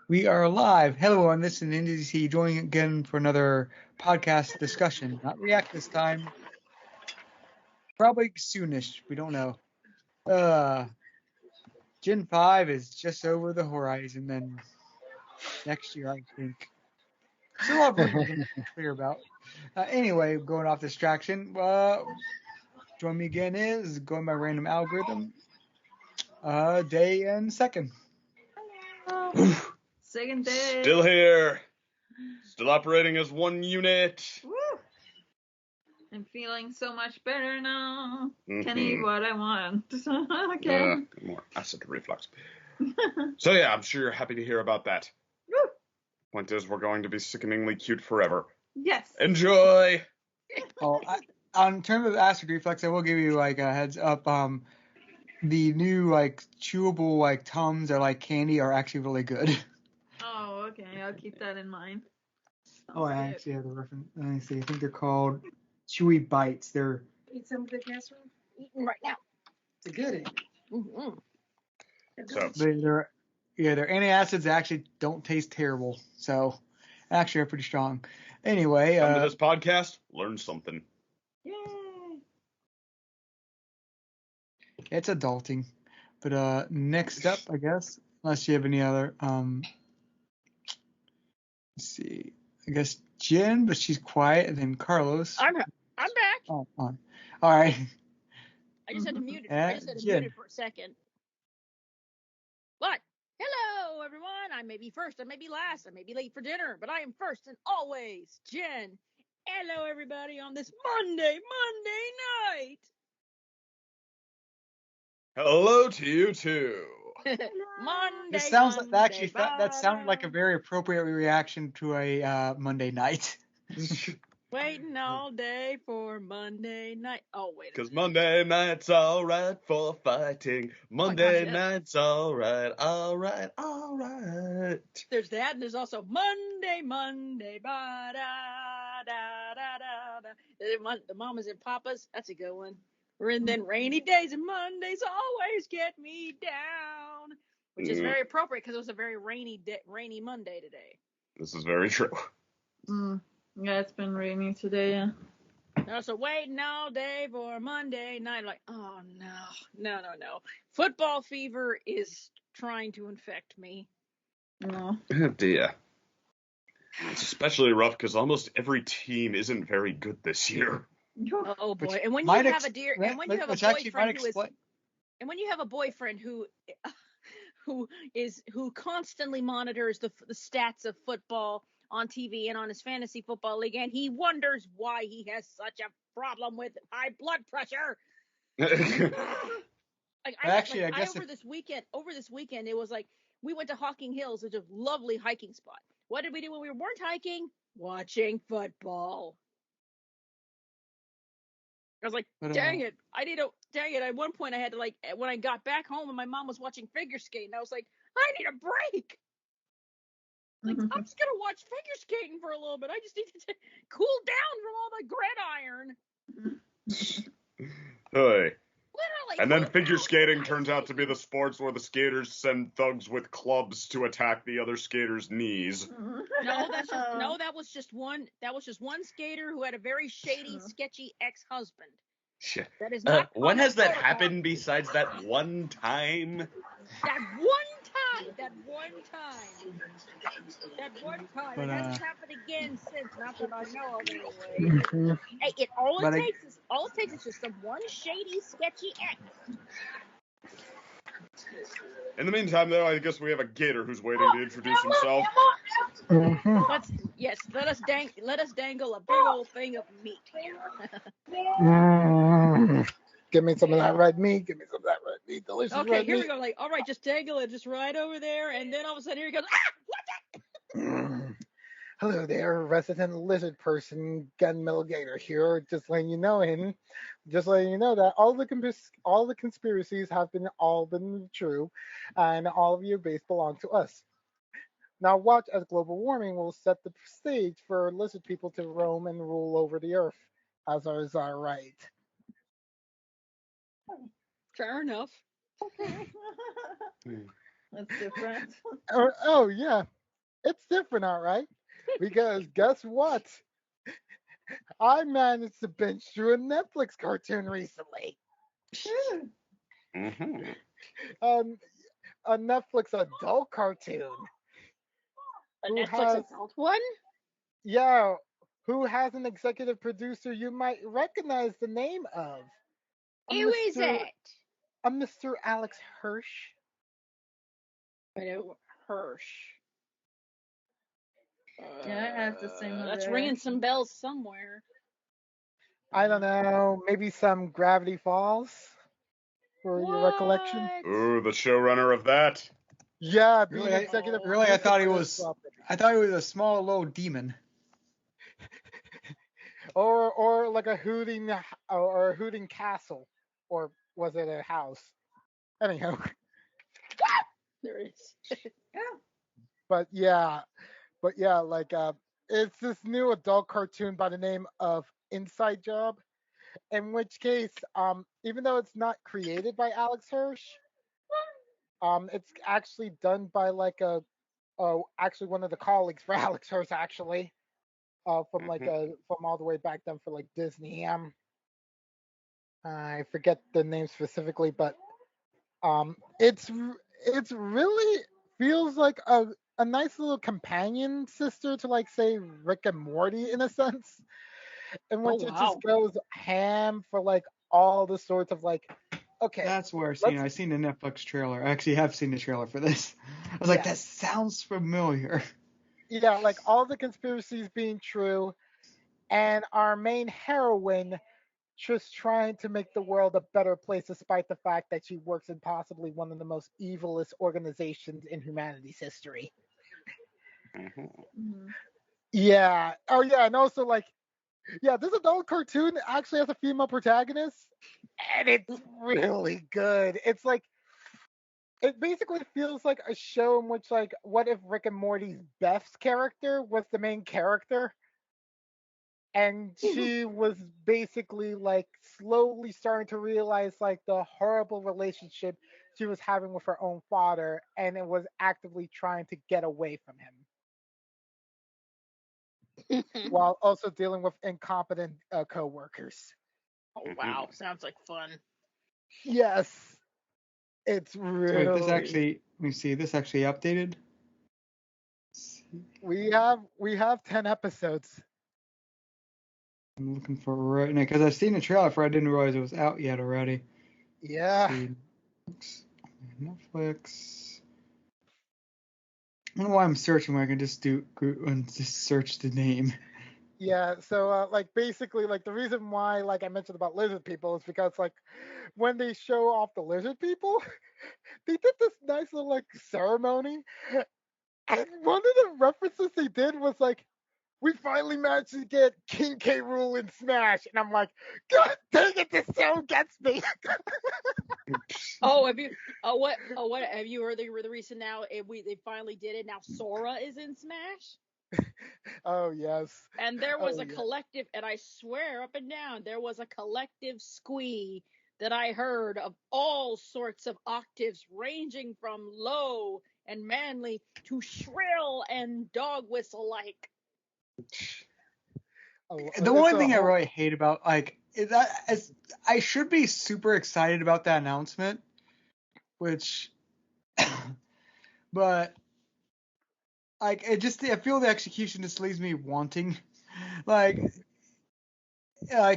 We are live. Hello, on this is NDC joining again for another podcast discussion. Not react this time. Probably soonish. We don't know. Gen 5 is just over the horizon. Then next year, I think. Still have room to clear about. Anyway, going off distraction. Join me again is going by random algorithm. Day and second. Second day. Still here. Still operating as one unit. Woo! I'm feeling so much better now. Mhm. Can eat what I want. Again. More acid reflux. So yeah, I'm sure you're happy to hear about that. Woo! Point is, we're going to be sickeningly cute forever. Yes. Enjoy! On terms of acid reflux, I will give you like a heads up. The new like chewable like Tums or like candy are actually really good. Oh, okay. I'll keep that in mind. Oh, I actually have the reference. Let me see. I think they're called Chewy Bites. They're Eat some of the casserole. Eating right now. it's a good. Mm-hmm. So, They're antacids that actually don't taste terrible. So actually are pretty strong. Anyway, come to this podcast, learn something. Yay! it's adulting. But next up, I guess, unless you have any other let's see. I guess Jen, but she's quiet, and then Carlos. I'm back. Oh, fine. All right. I just had to mute it. Yeah, I just had to Jen. mute it for a second. But hello, everyone. I may be first. I may be last. I may be late for dinner, but I am first and always Jen. Hello, everybody, on this Monday night. Hello to you too. Monday. This sounds Monday, actually that sounded like a very appropriate reaction to a Monday night. Waiting all day for Monday night. Oh, wait. Because Monday night's alright for fighting. Monday yes. night's alright. There's that, and there's also Monday, ba da da da da da. The mamas and papas, that's a good one. And then rainy days and Mondays always get me down, which is very appropriate because it was a very rainy Monday today. This is very true. Yeah, it's been rainy today. Yeah. So waiting all day for Monday night, like, oh no. Football fever is trying to infect me. No. Oh dear. It's especially rough because almost every team isn't very good this year. Oh boy! And when you have a boyfriend who constantly monitors the stats of football on TV and on his fantasy football league, and he wonders why he has such a problem with high blood pressure. Over this weekend, it was like we went to Hocking Hills, which is a lovely hiking spot. What did we do when we weren't hiking? Watching football. I was like, dang it. At one point I had to, like, when I got back home and my mom was watching figure skating, I was like, I need a break. Like, I'm just going to watch figure skating for a little bit. I just need to cool down from all the gridiron. Hey. Literally. And then figure skating turns out to be the sports where the skaters send thugs with clubs to attack the other skaters' knees. That was just one skater who had a very shady, sketchy ex-husband. Shit. That is not when has that happened besides that one time? That one time. It hasn't happened again since, not that I know of anyway. Hey, all it takes is just some one shady, sketchy ex. In the meantime, though, I guess we have a gator who's waiting to introduce himself. Let us dangle a big old thing of meat. Give me some of that red meat. Delicious red meat. Okay, here we go. Like, all right, just dangle it just right over there, and then all of a sudden here he goes. What's it? Hello there, resident lizard person, Gunmetal Gator here. Just letting you know that all the conspiracies have been true, and all of your base belong to us. Now watch as global warming will set the stage for lizard people to roam and rule over the earth, as is our right. Fair enough. That's different. Oh yeah, It's different, all right. Because guess what? I managed to binge through a Netflix cartoon recently. Mm-hmm. Um, a Netflix adult cartoon. A Who Netflix has adult one? yeah, who has an executive producer you might recognize the name of. A Who is Mr. it? A Mr. Alex Hirsch. Hirsch. Yeah, I have the same That's other ringing action. some bells somewhere. I don't know, maybe some Gravity Falls for your recollection. What? Ooh, the showrunner of that. Yeah, being Really, executive really, I producer thought he for this was. property. I thought he was a small little demon. Or like a hooting castle, or was it a house? Anyhow, There it is. Yeah. but yeah, like it's this new adult cartoon by the name of Inside Job. In which case, even though it's not created by Alex Hirsch, it's actually done by like actually one of the colleagues for Alex Hirsch actually, from like from all the way back then for like Disney. I forget the name specifically, but it's really feels like a nice little companion sister to like say Rick and Morty in a sense, in Oh which it just wow. goes ham for like all the sorts of like, okay, That's where let's I seen the Netflix trailer. I actually have seen the trailer for this. I was like, yeah that sounds familiar. yeah like all the conspiracies being true, and our main heroine just trying to make the world a better place despite the fact that she works in possibly one of the most evilest organizations in humanity's history. Mm-hmm. Yeah. Oh yeah, and also like yeah, this adult cartoon actually has a female protagonist, and it's really good. It's like it basically feels like a show in which like what if Rick and Morty's Beth's character was the main character, and she was basically like slowly starting to realize like the horrible relationship she was having with her own father, and it was actively trying to get away from him while also dealing with incompetent co-workers. Oh wow. Sounds like fun. Yes, it's So wait, this really actually, let me see, this actually updated. we have 10 episodes. I'm looking for it right now because I've seen the trailer for. I didn't realize it was out yet already. Yeah. Let's see, Netflix. I don't know why I'm searching when I can just do and just search the name. Yeah, so like basically like the reason why like I mentioned about lizard people is because like when they show off the lizard people, they did this nice little like ceremony, and one of the references they did was like, we finally managed to get King K. Rool in Smash, and I'm like, God dang it, this show gets me. Oh, have you? Oh, what? Oh, what? Have you heard the recent now? They finally did it. Now Sora is in Smash, Oh yes. and there was Oh a yeah. collective, and I swear up and down there was a collective squee that I heard of all sorts of octaves, ranging from low and manly to shrill and dog whistle like. Oh, The it's one a thing I whole. really hate about like is that I should be super excited about that announcement, which, but like it just I feel the execution just leaves me wanting, like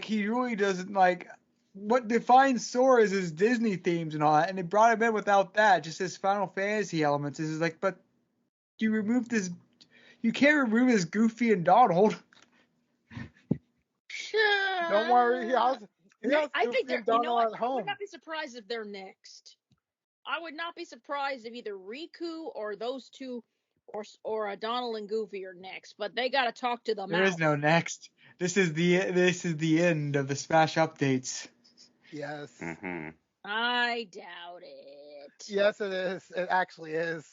he really doesn't like what defines Sora is his Disney themes and all that, and they brought him in without that, just his Final Fantasy elements. Is like, but you removed this, you can't remove his Goofy and Donald. Don't worry, he has I think Goofy they're. and You know what? Donald at I would home. not be surprised if they're next. I would not be surprised if either Riku or those two, or Donald and Goofy are next. But they got to talk to the There is no mouse. next. This is the end of the Smash updates. Yes. I doubt it. Yes, it is. It actually is.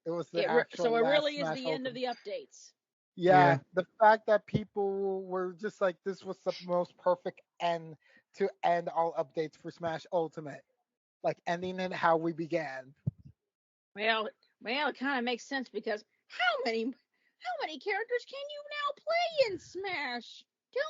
It was the actual So it last really is Smash the end of Ultimate. the updates. Yeah, Yeah. the fact that people were just like, this was the most perfect end to end all updates for Smash Ultimate. Like ending it how we began. Well, it kind of makes sense because How many characters can you now play in Smash? Too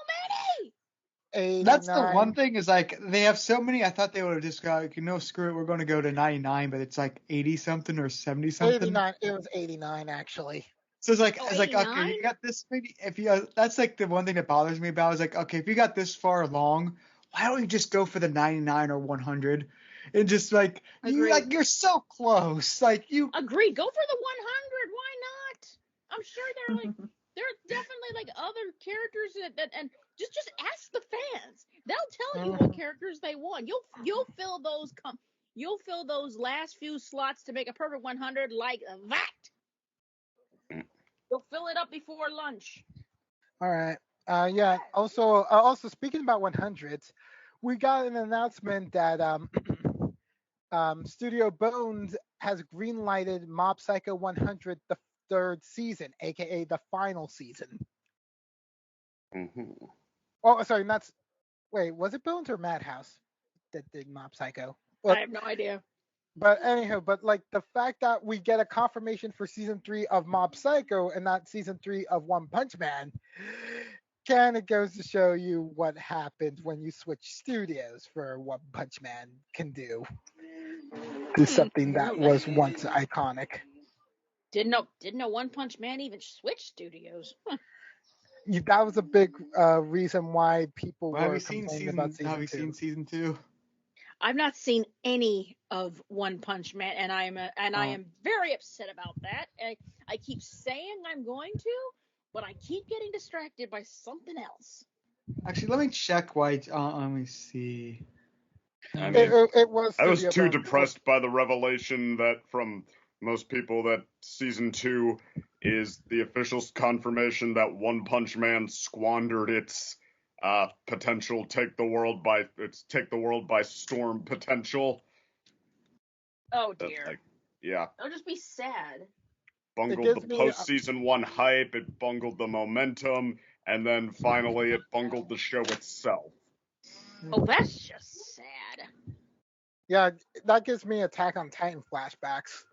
many. That's the 89. one thing is like they have so many. I thought they would have just got like, screw it, we're going to go to 99, but it's like 80 something or 70 something. 89. It was 89 actually. So it's Oh, like okay, 89? you got this many. If you that's like the one thing that bothers me about is like okay, if you got this far along, why don't you just go for the 99 or 100 and just like Agreed. you're so close, like you. Agreed. Go for the 100. Why not? I'm sure there are definitely like other characters that and just ask the fans. They'll tell you what characters they want. You'll fill those you'll fill those last few slots to make a perfect 100 like that. You'll fill it up before lunch. All right. Yeah. Also speaking about 100s, we got an announcement that Studio Bones has greenlighted Mob Psycho 100, the third season, aka the final season. Mm-hmm. Oh, sorry, wait, was it Bones or Madhouse that did Mob Psycho? I have no idea. But anyhow, like the fact that we get a confirmation for season 3 of Mob Psycho and not season 3 of One Punch Man, kind of goes to show you what happens when you switch studios for One Punch Man can do to something that was once iconic. Didn't know One Punch Man even switched studios. Huh. That was a big reason why people Have were you seen complaining about season 2. Have you seen season 2? I've not seen any of One Punch Man, and I am very upset about that. I keep saying I'm going to, but I keep getting distracted by something else. Actually, let me check why. Let me see. I mean, it was. I was Studio too Bones. depressed by the revelation that from most people that season 2 is the official confirmation that One Punch Man squandered its potential take the world by storm potential. Oh dear. Like, yeah. I'll just be sad. Bungled the post-season 1 hype, it bungled the momentum, and then finally it bungled the show itself. Oh, that's just sad. Yeah, that gives me Attack on Titan flashbacks.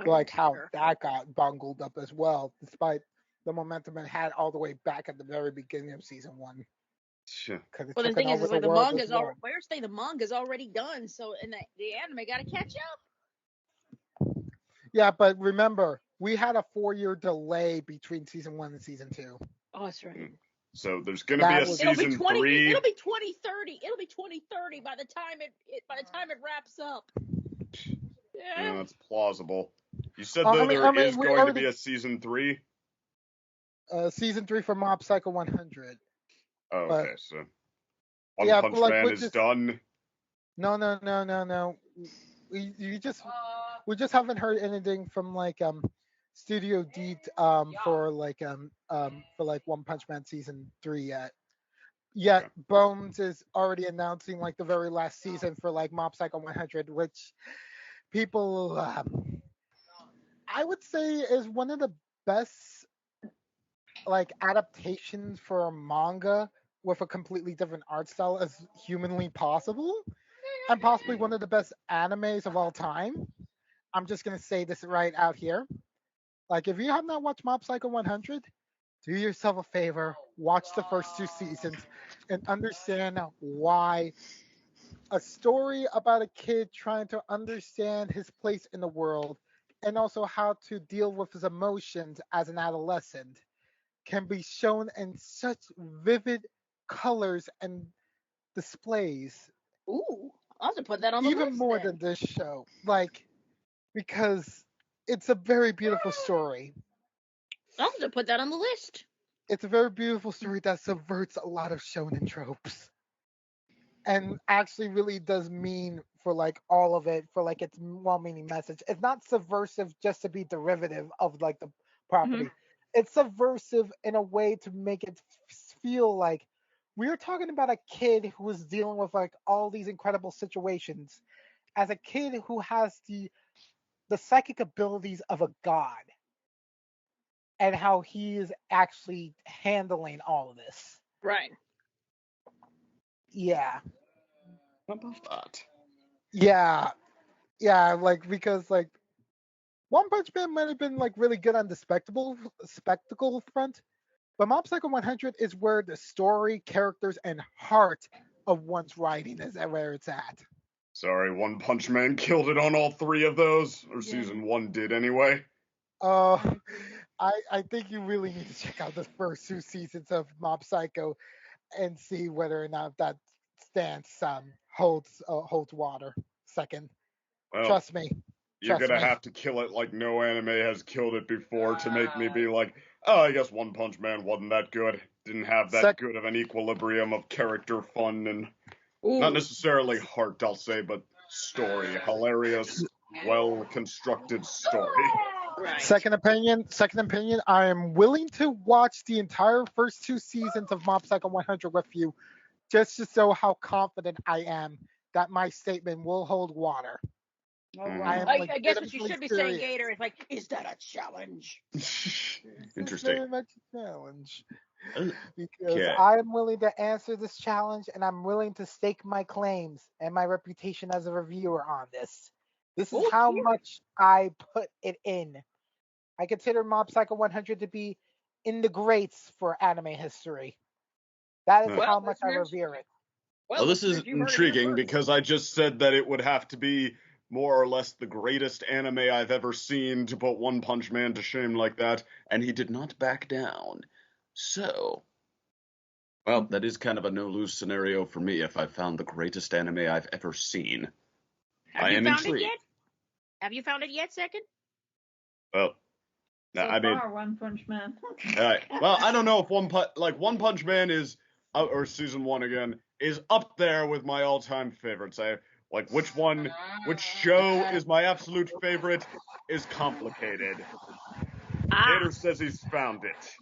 Like how that got bungled up as well, despite the momentum it had all the way back at the very beginning of season 1. Well, the thing is like the manga's already. The manga's already done, so and the anime got to catch up. Yeah, but remember, we had a 4-year delay between season 1 and season 2. Oh, that's right. So there's gonna be a season 3. It'll be 2030. It'll be 2030 by the time it wraps up. Yeah, that's plausible. You said there is going to be a season 3. Season 3 for Mob Psycho 100. Oh, okay, so One Punch Man is done. No. We just haven't heard anything from like Studio D for like One Punch Man season 3 yet. Yet okay. Bones is already announcing like the very last season for like Mob Psycho 100, which people I would say is one of the best like adaptations for a manga with a completely different art style as humanly possible, and possibly one of the best animes of all time. I'm just gonna say this right out here. Like, if you have not watched Mob Psycho 100, do yourself a favor, watch the first 2 seasons, and understand why a story about a kid trying to understand his place in the world and also how to deal with his emotions as an adolescent can be shown in such vivid colors and displays. Ooh, I'll have to put that on the list. Even more than this show. Like, because it's a very beautiful story. I'll have to put that on the list. It's a very beautiful story that subverts a lot of shonen tropes. And actually really does mean for like all of it, for like its well-meaning message. It's not subversive just to be derivative of like the property. Mm-hmm. It's subversive in a way to make it feel like we're talking about a kid who is dealing with like all these incredible situations as a kid who has the psychic abilities of a god and how he is actually handling all of this. Right. Yeah. How about that? Yeah. Yeah, like because like One Punch Man might have been like really good on the spectacle front, but Mob Psycho 100 is where the story, characters, and heart of one's writing is where it's at. Sorry, One Punch Man killed it on all three of those, or Yeah. season one did anyway. I think you really need to check out the first 2 seasons of Mob Psycho and see whether or not that stance holds water. Second, Well, trust me. you're Trust gonna me. have to kill it like no anime has killed it before to make me be like, oh, I guess One Punch Man wasn't that good. Didn't have that good of an equilibrium of character fun and not necessarily heart, I'll say, but story. Hilarious, well-constructed story. Right. Second opinion. I am willing to watch the entire first 2 seasons of Mob Psycho 100 with you, just to show how confident I am that my statement will hold water. Mhm. I guess what you should be saying, Gator, is like, is that a challenge? Interesting. Very much a challenge. Okay. Because I am willing to answer this challenge, and I'm willing to stake my claims and my reputation as a reviewer on this. This is how much I put it in. I consider Mob Psycho 100 to be in the greats for anime history. That is how much I revere it. Well, this is intriguing because I just said that it would have to be more or less the greatest anime I've ever seen to put One Punch Man to shame like that, and he did not back down. So, well, that is kind of a no-lose scenario for me if I found the greatest anime I've ever seen. Have you found it yet? Have you found it yet, Second? Well, I mean, One Punch Man. well, I don't know if One Punch Man is, or season one again, is up there with my all-time favorites. Which show is my absolute favorite is complicated. Gator says he's found it,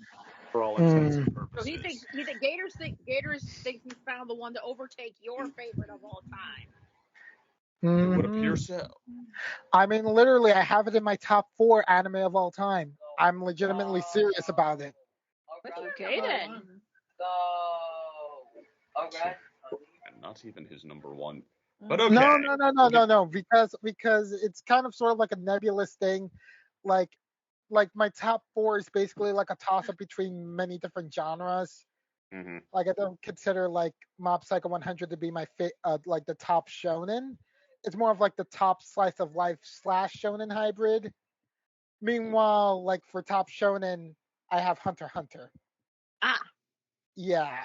for all intents and purposes. So Gators thinks he's found the one to overtake your favorite of all time. It would appear so. I mean, literally, I have it in my top 4 anime of all time. I'm legitimately serious about it. Okay, then. And not even his number one. But okay. No. Because it's kind of sort of like a nebulous thing. Like my top 4 is basically like a toss up between many different genres. Mm-hmm. Like I don't consider like Mob Psycho 100 to be my like the top shonen. It's more of like the top slice of life / shonen hybrid. Meanwhile, like for top shonen, I have Hunter x Hunter. Yeah.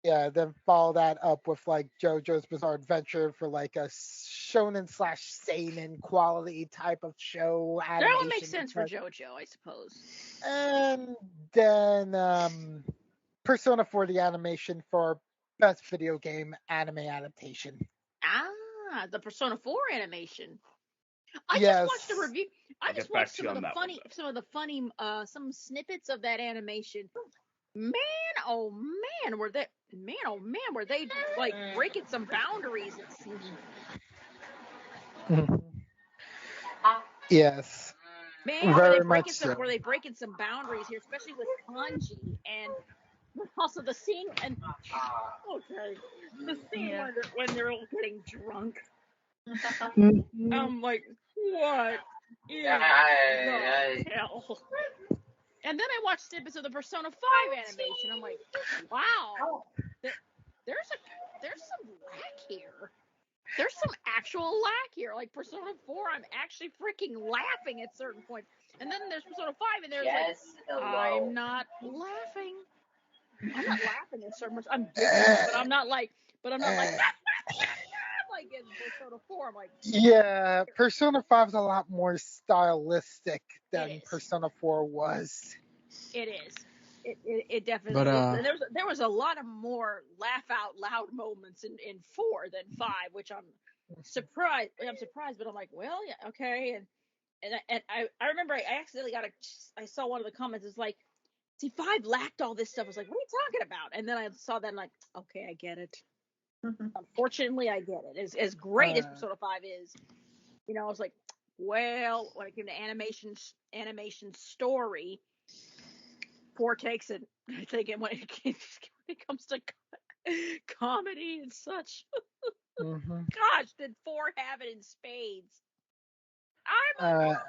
Yeah, then follow that up with like JoJo's Bizarre Adventure for like a shonen / seinen quality type of show. That would make sense for JoJo, I suppose. And then Persona 4 the animation for best video game anime adaptation. The Persona 4 animation. I Yes. just watched a review. I just watched some snippets of that animation. Man, oh man, were they like breaking some boundaries, it seemed. Yes. Man, very were they much were they breaking some boundaries here, especially with kanji and also the scene and the scene when they're all getting drunk. I'm like, what in the hell? And then I watched snippets of the Persona 5 animation. I'm like, wow, there's some lack here. There's some actual lack here. Like Persona 4, I'm actually freaking laughing at certain points. And then there's Persona 5, and there's I'm not laughing. I'm not laughing at certain points. I'm giggling, but I'm not like like in Persona 4. I'm like, yeah, Persona 5 is a lot more stylistic than Persona 4 was. It is. It definitely is. And there was a lot of more laugh out loud moments in 4 than 5, which I'm surprised. But I'm like, well, yeah, okay. And I remember I accidentally I saw one of the comments. It's like, see, 5 lacked all this stuff. I was like, what are you talking about? And then I saw that and like, okay, I get it. Unfortunately, I get it. As great as Persona 5 is, I was like, well, when it came to animation story, 4 takes it. I think when it comes to comedy and such, gosh, did 4 have it in spades? I'm a Uh,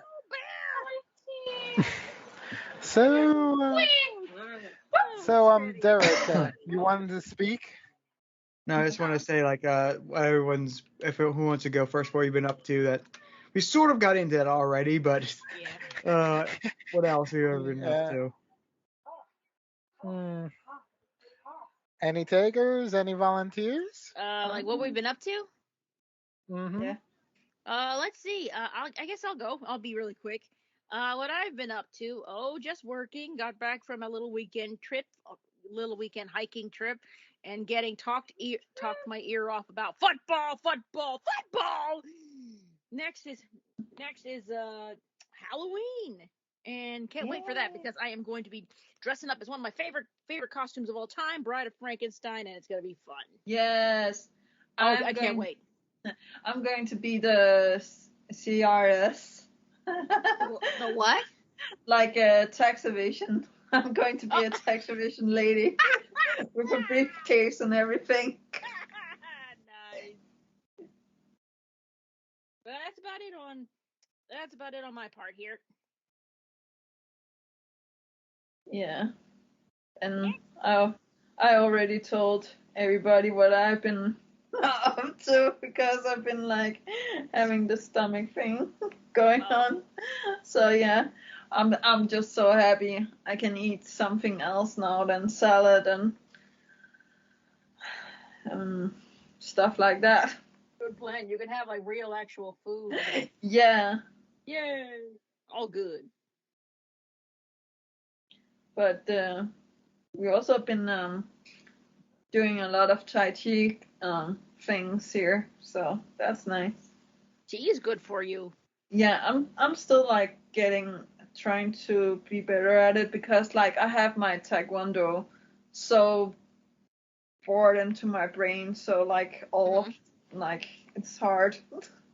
bear. so, Derek, you wanted to speak? No, I just want to say, like, who wants to go first? What you've been up to? That we sort of got into that already, but Yeah. what else have you ever been up to? Hmm. Any takers? Any volunteers? Like what we've been up to? Mm-hmm. Yeah. Let's see. I guess I'll go. I'll be really quick. What I've been up to? Oh, just working. Got back from a little weekend hiking trip, and getting talked my ear off about football. Next is Halloween, and can't wait for that because I am going to be dressing up as one of my favorite costumes of all time, Bride of Frankenstein, and it's gonna be fun. Yes. I can't wait. I'm going to be the CRS. The what? Like a tax evasion. I'm going to be a tax evasion lady with a briefcase and everything. Nice. But that's about it on my part here. Yeah. And I already told everybody what I've been up to because I've been like having the stomach thing going on. So yeah, I'm just so happy I can eat something else now than salad and stuff like that. Good plan. You can have like real actual food. Yeah. Yay. All good. But we also been doing a lot of Tai Chi things here, so that's nice. Tea is good for you. Yeah, I'm still like trying to be better at it because like I have my Taekwondo so bored into my brain, so like like it's hard.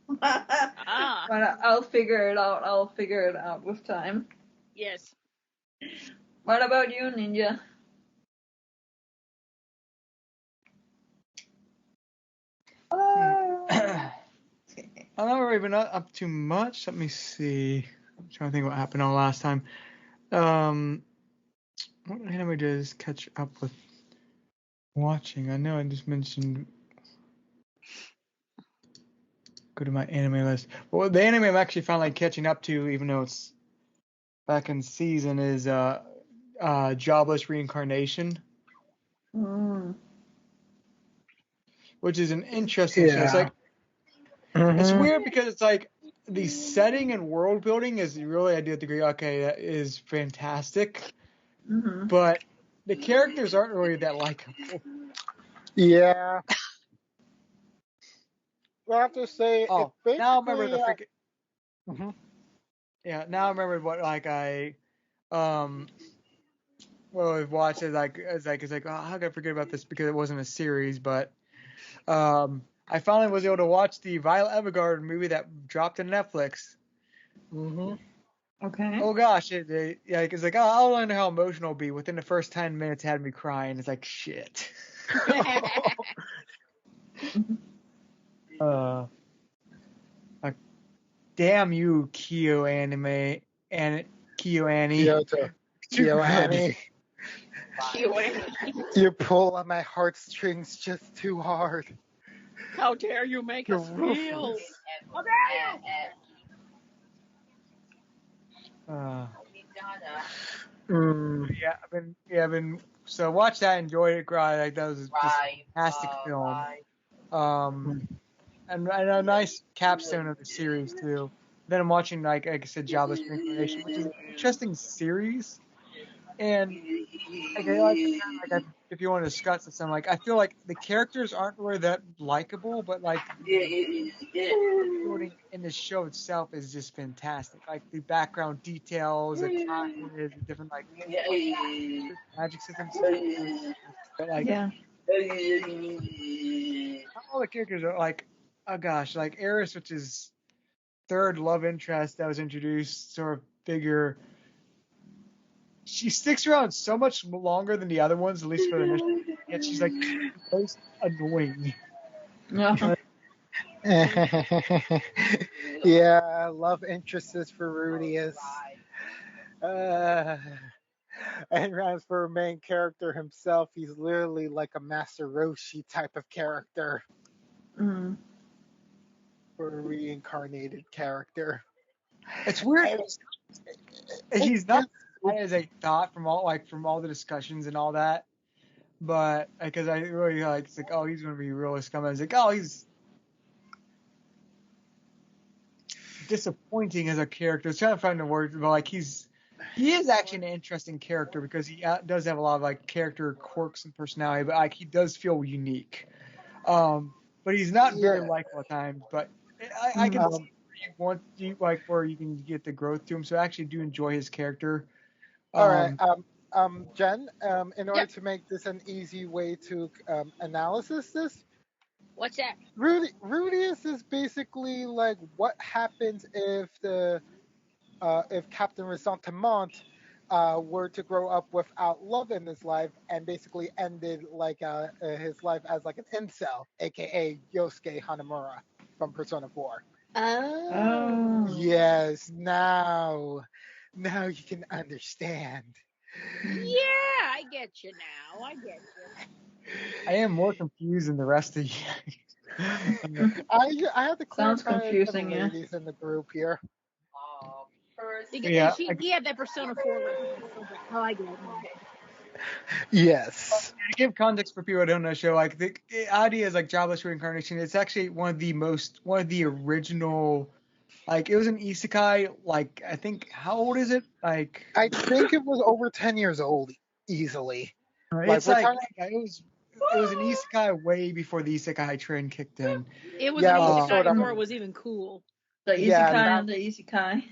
But I'll figure it out. I'll figure it out with time. Yes. What about you, Ninja? I've not really been up to much. Let me see. I'm trying to think what happened on last time. What anime did I catch up with watching? I know I just mentioned. Go to my anime list. Well, the anime I'm actually finally catching up to, even though it's back in season, is Jobless Reincarnation. Which is an interesting show. It's like it's weird because it's like the setting and world building is really, I do agree. Okay, that is fantastic, but the characters aren't really that likable. Yeah. Well, I have to say, Oh, it's now I remember basically. the freaking. Yeah, now I remember what like I well I've watched it like it's like oh, how could I forget about this because it wasn't a series, but I finally was able to watch the Violet Evergarden movie that dropped on Netflix. Okay. Oh gosh, it's like, oh, I'll learn how emotional it'll be. Within the first 10 minutes, it had me crying. It's like, shit. Like, damn you, Kyo anime and Kyo Annie. Kyo Annie. You pull on my heartstrings just too hard. How dare you make us feel? How dare you? Yeah, I've been. So watch that, enjoyed it, cried. Like that was just a fantastic film. And a nice capstone of the series too. Then I'm watching like I said, Jobless Reincarnation, which is an interesting series. And if you want to discuss this, I'm like, I feel like the characters aren't really that likable, but like the building in the show itself is just fantastic. Like the background details, the classes, the different like magic systems. But like all the characters are like, oh gosh, like Eris, which is third love interest that was introduced, sort of figure. She sticks around so much longer than the other ones, at least for the initial. Yet she's like most annoying. Yeah, love interests for Rudius. Uh, and as for main character himself, he's literally like a Master Roshi type of character Mm. for a reincarnated character. It's weird. And He's not just- as a thought from all the discussions and all that, but because I really like it's like, oh, he's gonna be really scum. I was like, oh, he's disappointing as a character. I was trying to find the word, but like he is actually an interesting character because he does have a lot of like character quirks and personality, but like he does feel unique. But he's not very Yeah. likable at times. But I can Um, see where where you can get the growth to him. So I actually do enjoy his character. all right. Um, Jen, in order Yeah. to make this an easy way to analysis this, What's that? Rudius is basically like what happens if Captain Resentiment were to grow up without love in his life and basically ended like his life as like an incel, aka Yosuke Hanamura from Persona 4. Oh. Yes, now you can understand. Yeah, I get you now. I get you. I am more confused than the rest of you. I have to Sounds clarify it for the confusing, yeah. ladies in the group here. Yeah, He had that Persona 4 reference. Oh, I get it now. Yes. To give context for people who don't know the show, like the idea is like jobless reincarnation. It's actually one of the original, like it was an isekai. Like I think how old is it? Like I think it was over 10 years old easily. it's we're like talking- it was an isekai way before the isekai trend kicked in. It was Yeah, an well, isekai sort of. before it was even cool. The Yeah, isekai that- and the isekai.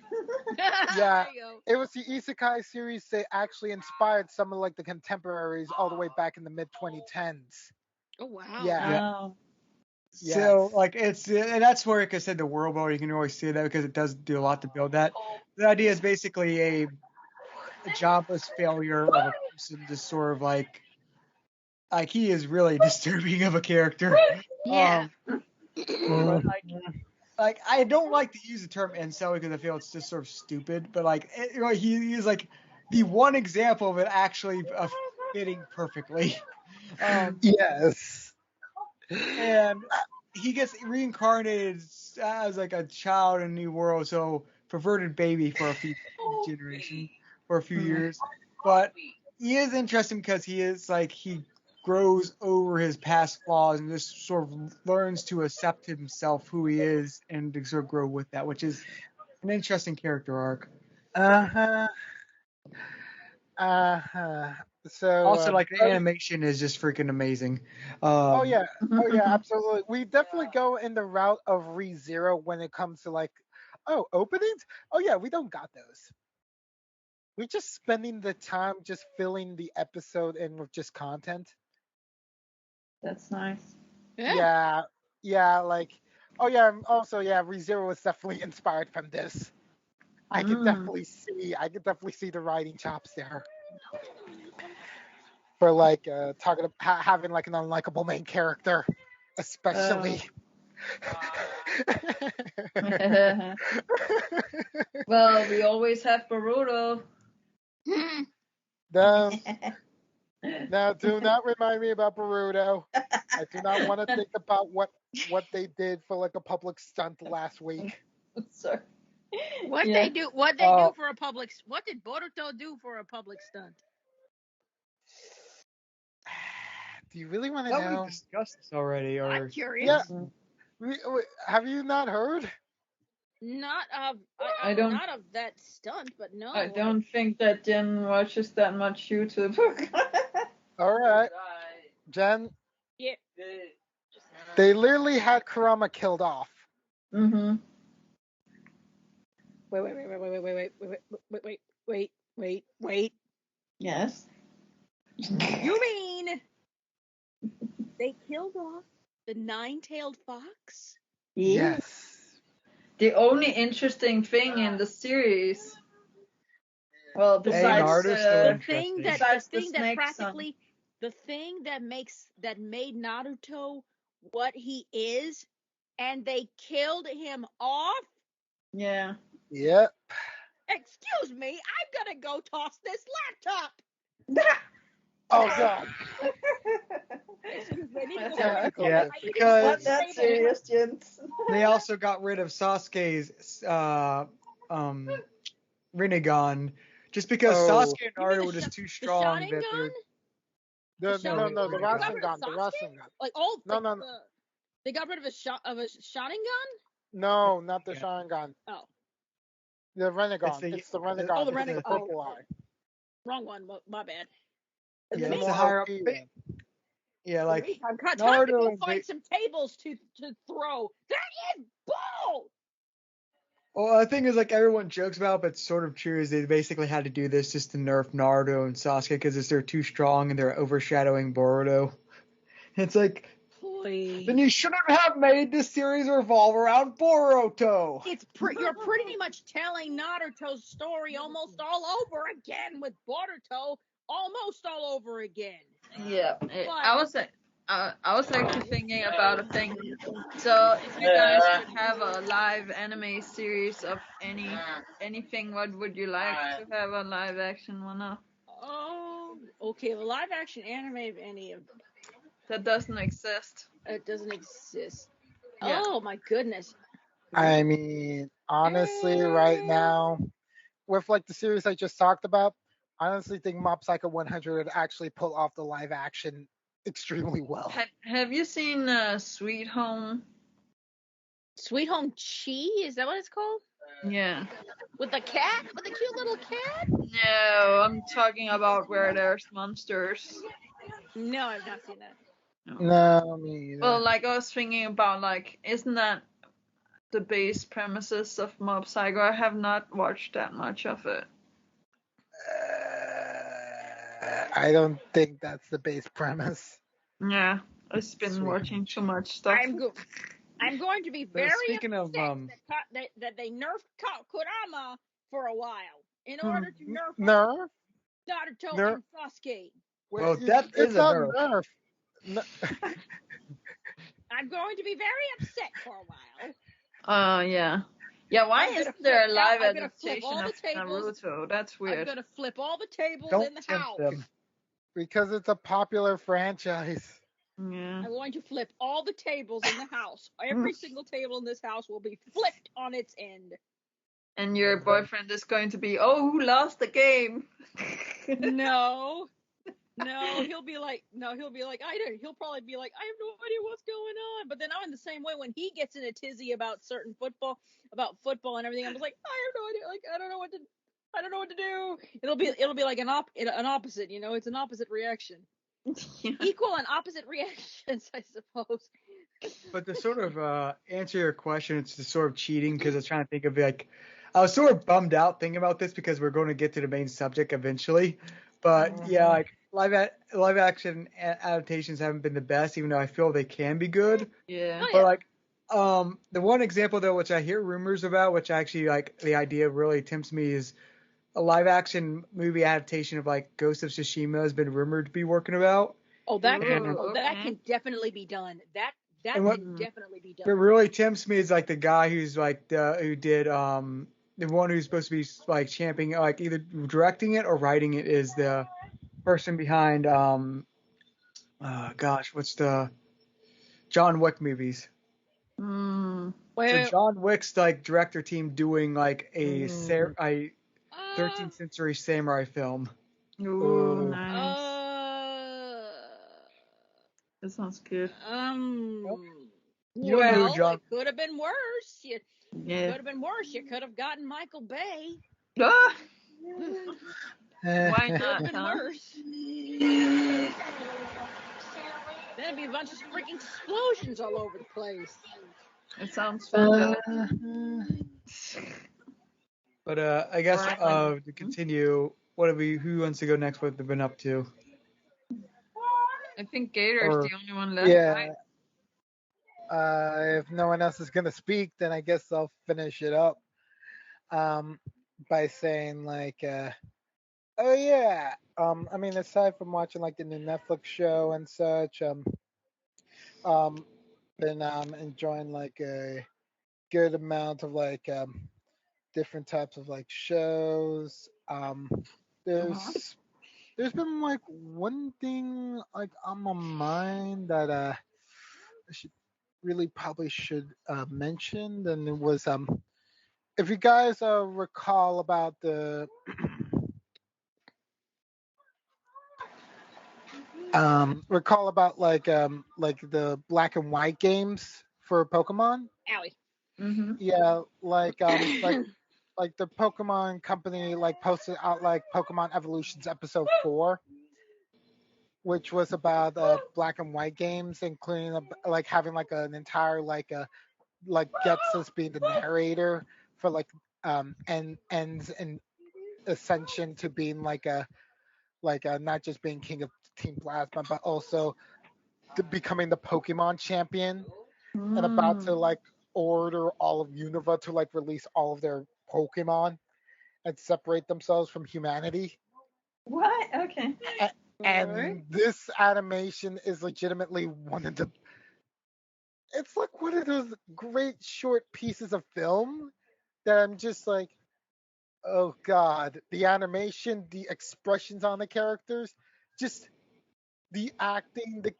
Yeah. There you go. It was the isekai series that actually inspired some of like the contemporaries all the way back in the mid 2010s. Oh wow. Yeah. Oh. So Yes. like and that's where like I said the world builder, you can always see that because it does do a lot to build that. The idea is basically a jobless failure of a person, just sort of like he is really disturbing of a character. Yeah. But like I don't like to use the term incel because I feel it's just sort of stupid. But like he is like the one example of it actually fitting perfectly. Yes. And he gets reincarnated as like a child in a new world, so perverted baby for a few generations, for a few years. But he is interesting because he grows over his past flaws and just sort of learns to accept himself, who he is, and to sort of grow with that, which is an interesting character arc. Uh-huh. So Also, like the animation is just freaking amazing. Oh yeah, absolutely. We definitely go in the route of ReZero when it comes to like, openings. Oh yeah, we don't got those. We're just spending the time just filling the episode in with just content. That's nice. Yeah, like, oh yeah, also yeah, ReZero was definitely inspired from this. I could definitely see the writing chops there. For like having like an unlikable main character, especially. Well, we always have Boruto. Now, do not remind me about Boruto. I do not want to think about what they did for like a public stunt last week. Sorry. What Yeah. they do? What they do for a public? What did Boruto do for a public stunt? Do you really want to Thought know? we discussed this already, or I'm curious. Yeah. Have you not heard? Not of. I don't- Not of that stunt, but no. I don't think that Jen watches that much YouTube. All right, Jen. Yeah. They literally had Kurama killed off. Mm-hmm. Wait. Yes. You mean they killed off the nine-tailed fox? Yes. The only interesting thing in the series, well, besides Naruto's still The interesting. thing that Besides the the thing that snake practically the thing that made Naruto what he is and they killed him off. Yeah. Yep. Excuse me, I'm gonna go toss this laptop. Oh God. Excuse me, I need to go. Yeah, Yeah, it's because not that serious, gents. they also got rid of Sasuke's Rinnegan just because Oh. Sasuke and You mean Naruto were just too the strong Sharingan? that they were. The No, the Rinnegan. Rasengan, the Sasuke? Rasengan. Like all No, like no, no, they got rid of a Sharingan? no, not the Yeah. Sharingan. Oh, The Renegon. the- It's the the- Renegon. Oh, the It's the Renegon. purple eye. wrong one. My bad. It's Yeah, the it's more a higher up. OP one. Yeah, like I've got time to Naruto go and find some tables to throw. That is bull. Well, the thing is, like everyone jokes about, but it's sort of true, is they basically had to do this just to nerf Naruto and Sasuke because they're too strong and they're overshadowing Boruto. It's like, Please. then you shouldn't have made this series revolve around Boruto. You're pretty much telling Naruto's story almost all over again with Boruto almost all over again. Yeah, But- I was actually thinking about a thing. So if you guys could have a live anime series of anything, what would you like to have a live action one of? Oh, okay. Well, live action anime of any of That doesn't exist. it doesn't exist. Yeah. Oh my goodness. I mean, honestly, right now, with like the series I just talked about, I honestly think Mob Psycho 100 would actually pull off the live action extremely well. Have you seen Sweet Home? Sweet Home Chi, is that what it's called? Yeah. With the cat? With the cute little cat? No, I'm talking about where there's monsters. No, I've not seen that. No, me either. Well, like I was thinking about, like, isn't that the base premises of Mob Psycho? I have not watched that much of it. I don't think that's the base premise. Yeah, I've been Sweet. watching too much stuff. I'm going to be very speaking of, upset that they nerfed Kurama for a while in order to nerf Nerf? Naruto Nerf? and Sasuke. Well, that is it's a not nerf. No- I'm going to be very upset for a while. Yeah. Yeah, why I'm gonna isn't there a flip live I'm gonna flip adaptation all the of tables. Naruto? That's I'm weird. going to flip all the tables Don't in the tempt house. them. because it's a popular franchise. Yeah. I'm going to flip all the tables in the house. Every single table in this house will be flipped on its end. And your boyfriend is going to be, oh, who lost the game? No, he'll be like, he'll probably be like, I have no idea what's going on. But then I'm in the same way when he gets in a tizzy about football and everything. I'm just like, I have no idea. Like, I don't know what to do. It'll be like an opposite, it's an opposite reaction. Yeah. Equal and opposite reactions, I suppose. But to sort of answer your question, it's the sort of cheating because I was trying to think of like, I was sort of bummed out thinking about this because we're going to get to the main subject eventually. But yeah, like live action adaptations haven't been the best, even though I feel they can be good. Yeah. Oh, But like, the one example though, which I hear rumors about, which actually like the idea really tempts me, is a live action movie adaptation of like Ghost of Tsushima has been rumored to be working about. Oh, that okay. can definitely be done. That And what- can definitely be done. What really tempts me is like the guy who's like who did the one who's supposed to be like championing, like either directing it or writing it, is the person behind what's the John Wick movies. Mm. So John Wick's like director team doing like a 13th century samurai film. Ooh, nice. That sounds good. You don't know who John. It could have been worse. Yeah. Could have been worse. You could have gotten Michael Bay. Ah! Eh, Why Could not, have been huh? worse. Then it'd be a bunch of freaking explosions all over the place. It sounds fun. But I guess Alright. to continue, who wants to go next? What they've been up to? I think Gator's Or- the only one left, yeah. right? If no one else is gonna speak, then I guess I'll finish it up by saying like, oh yeah. I mean, aside from watching like the new Netflix show and such, been enjoying like a good amount of like different types of like shows. There's there's been like one thing like on my mind that I should really probably should mention, and it was if you guys recall about the recall about like the black and white games for Pokemon. Allie. Mm-hmm. Yeah, like the Pokemon company like posted out like Pokemon Evolutions episode 4, which was about black and white games, including like having like an entire like Ghetsis being the narrator for like and ends and ascension to being like not just being king of Team Plasma, but also becoming the Pokemon champion and about to like order all of Unova to like release all of their Pokemon and separate themselves from humanity. What? Okay. And this animation is legitimately one of the. It's like one of those great short pieces of film that I'm just like, oh god, the animation, the expressions on the characters, just the acting, the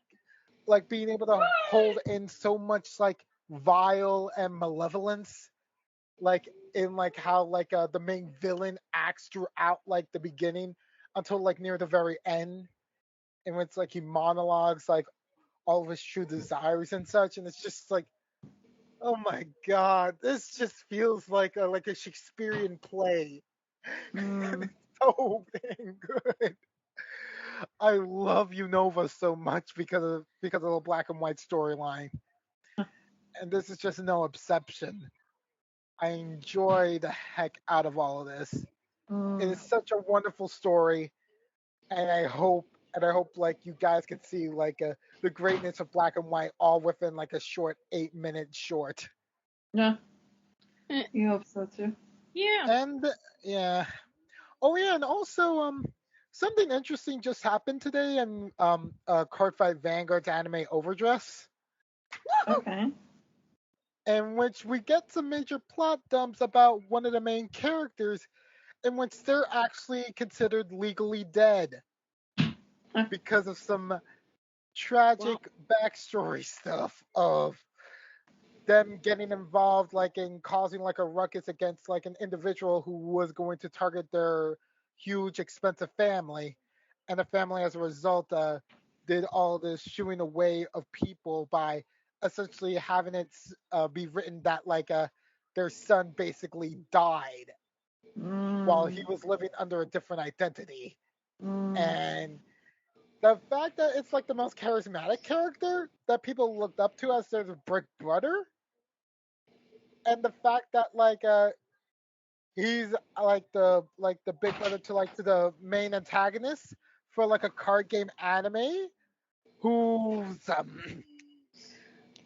like being able to hold in so much like vile and malevolence, like in like how like the main villain acts throughout like the beginning until like near the very end, and when it's like he monologues like all of his true desires and such, and it's just like, oh my god, this just feels like a Shakespearean play. Mm. So dang good. I love Unova so much because of the black and white storyline, and this is just no exception. I enjoy the heck out of all of this. It is such a wonderful story, and I hope like you guys can see like the greatness of black and white all within like a short 8 minute short. Yeah, Eh, you hope so too. Yeah. And yeah, oh yeah, and also something interesting just happened today in Cardfight Vanguard's anime Overdress, Okay. in which we get some major plot dumps about one of the main characters, in which they're actually considered legally dead because of some tragic backstory stuff of them getting involved like in causing like a ruckus against like an individual who was going to target their huge expensive family, and the family as a result did all this shooing away of people by essentially having it be written that like their son basically died while he was living under a different identity. And the fact that it's like the most charismatic character that people looked up to as their brick brother, and the fact that he's like the big brother to the main antagonist for like a card game anime who's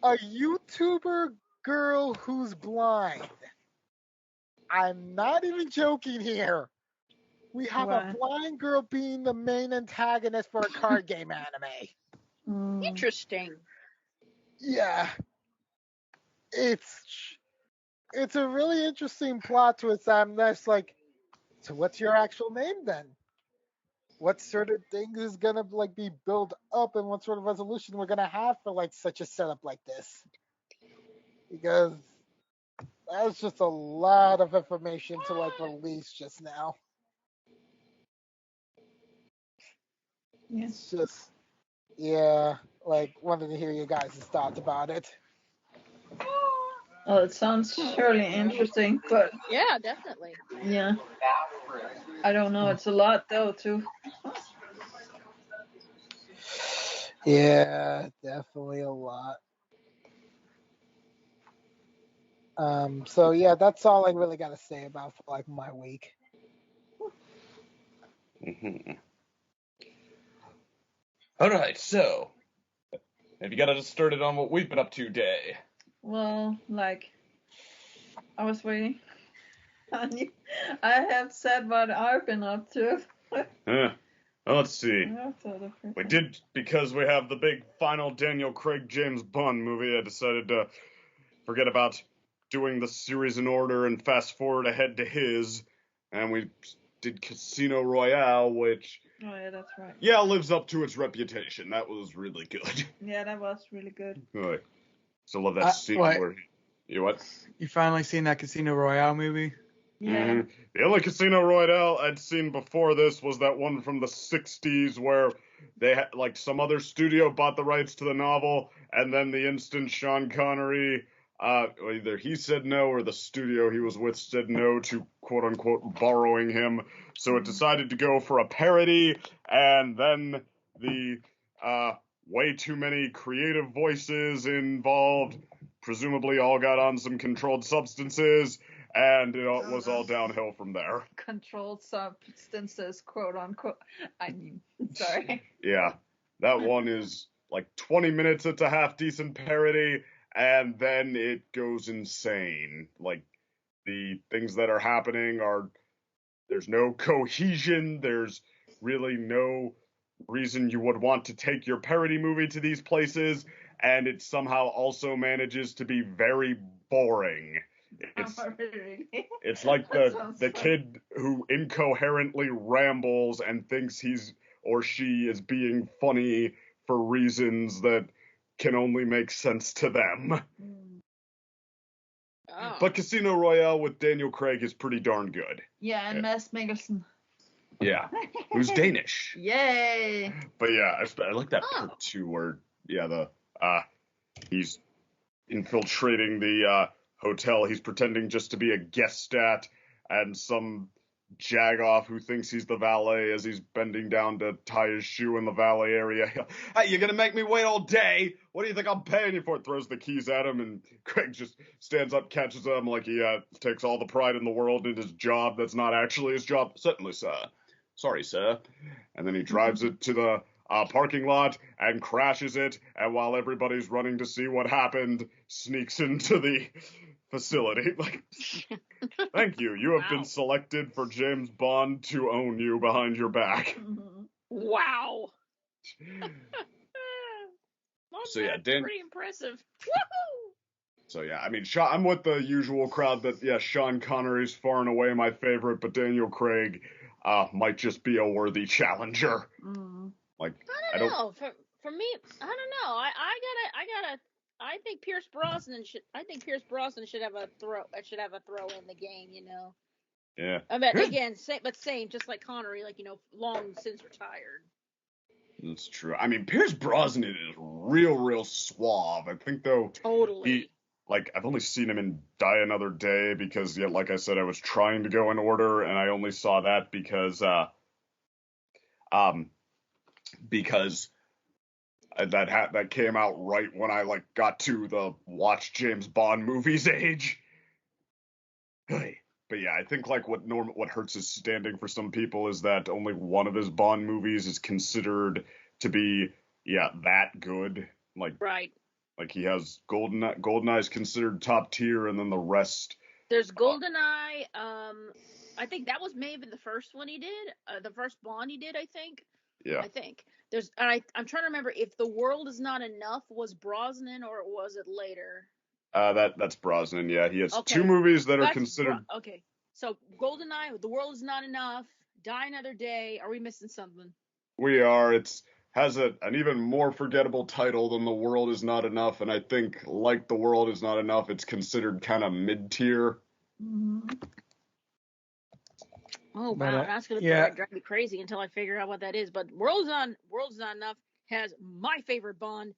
a YouTuber girl who's blind. I'm not even joking here. We have a Wow. blind girl being the main antagonist for a card game anime. Interesting. Yeah, it's it's a really interesting plot twist. I'm just like, so what's your actual name then? What sort of things is gonna like be built up, and what sort of resolution we're gonna have for like such a setup like this? Because that's just a lot of information to like release just now. Yeah. It's just, yeah, like wanted to hear you guys' thoughts about it. Oh, it sounds surely interesting, but Yeah, definitely. yeah, I don't know. It's a lot though, too. Yeah, definitely a lot. So yeah, that's all I really got to say about for like my week. All right, so have you got us started on what we've been up to today? Well, like, I was waiting on you. I have said what I've been up to. Huh. Well, let's see. That's all different. We did, because we have the big final Daniel Craig James Bond movie, I decided to forget about doing the series in order and fast forward ahead to his. And we did Casino Royale, which, Oh, yeah, that's right. yeah, lives up to its reputation. That was really good. Yeah, that was really good. Right. Still love that scene where what? You finally seen that Casino Royale movie? Yeah. Mm-hmm. The only Casino Royale I'd seen before this was that one from the 60s where they had, like, some other studio bought the rights to the novel, and then the instant Sean Connery, either he said no or the studio he was with said no to quote-unquote borrowing him, so it decided to go for a parody, and then the way too many creative voices involved presumably all got on some controlled substances, and it was all downhill from there. Controlled substances, quote unquote. I mean, sorry. Yeah, that one is like 20 minutes. It's a half decent parody, and then it goes insane. Like, the things that are happening there's no cohesion. There's really no reason you would want to take your parody movie to these places, and it somehow also manages to be very boring. It's like the kid who incoherently rambles and thinks he's or she is being funny for reasons that can only make sense to them. Oh. But Casino Royale with Daniel Craig is pretty darn good. Yeah, and Mads Mikkelsen. Yeah, who's Danish. Yay! But yeah, I like that part too, where he's infiltrating the hotel he's pretending just to be a guest at, and some jagoff who thinks he's the valet as he's bending down to tie his shoe in the valet area. Hey, you're gonna make me wait all day? What do you think I'm paying you for? Throws the keys at him, and Craig just stands up, catches him like he takes all the pride in the world in his job that's not actually his job. Certainly, sir. Sorry, sir. And then he drives it to the parking lot and crashes it, and while everybody's running to see what happened, sneaks into the facility. Like, thank you. You have been selected for James Bond to own you behind your back. Wow. So yeah, pretty impressive. Woohoo! So yeah, I mean, I'm with the usual crowd that, yeah, Sean Connery's far and away my favorite, but Daniel Craig might just be a worthy challenger. Like, I don't know. For me, I don't know. I think Pierce Brosnan should have a throw in the game, you know. Yeah. I mean, again, same, just like Connery, like, you know, long since retired. That's true. I mean, Pierce Brosnan is real suave. I think, though, totally. I've only seen him in Die Another Day because, yeah, like I said, I was trying to go in order, and I only saw that because that came out right when I got to the watch James Bond movies age. But yeah, I think what hurts his standing for some people is that only one of his Bond movies is considered to be that good. Right. Like, he has GoldenEye is considered top tier, and then the rest. There's GoldenEye. I think that was maybe the first one he did. The first Bond he did, I think. Yeah. I think I'm trying to remember if The World Is Not Enough was Brosnan or was it later. That's Brosnan. Yeah, he has two movies that are considered. Okay, so GoldenEye, The World Is Not Enough, Die Another Day. Are we missing something? We are. Has an even more forgettable title than The World Is Not Enough, and I think, like The World Is Not Enough, it's considered kind of mid-tier. Oh wow, that's gonna drive me crazy until I figure out what that is. But World Is Not Enough has my favorite Bond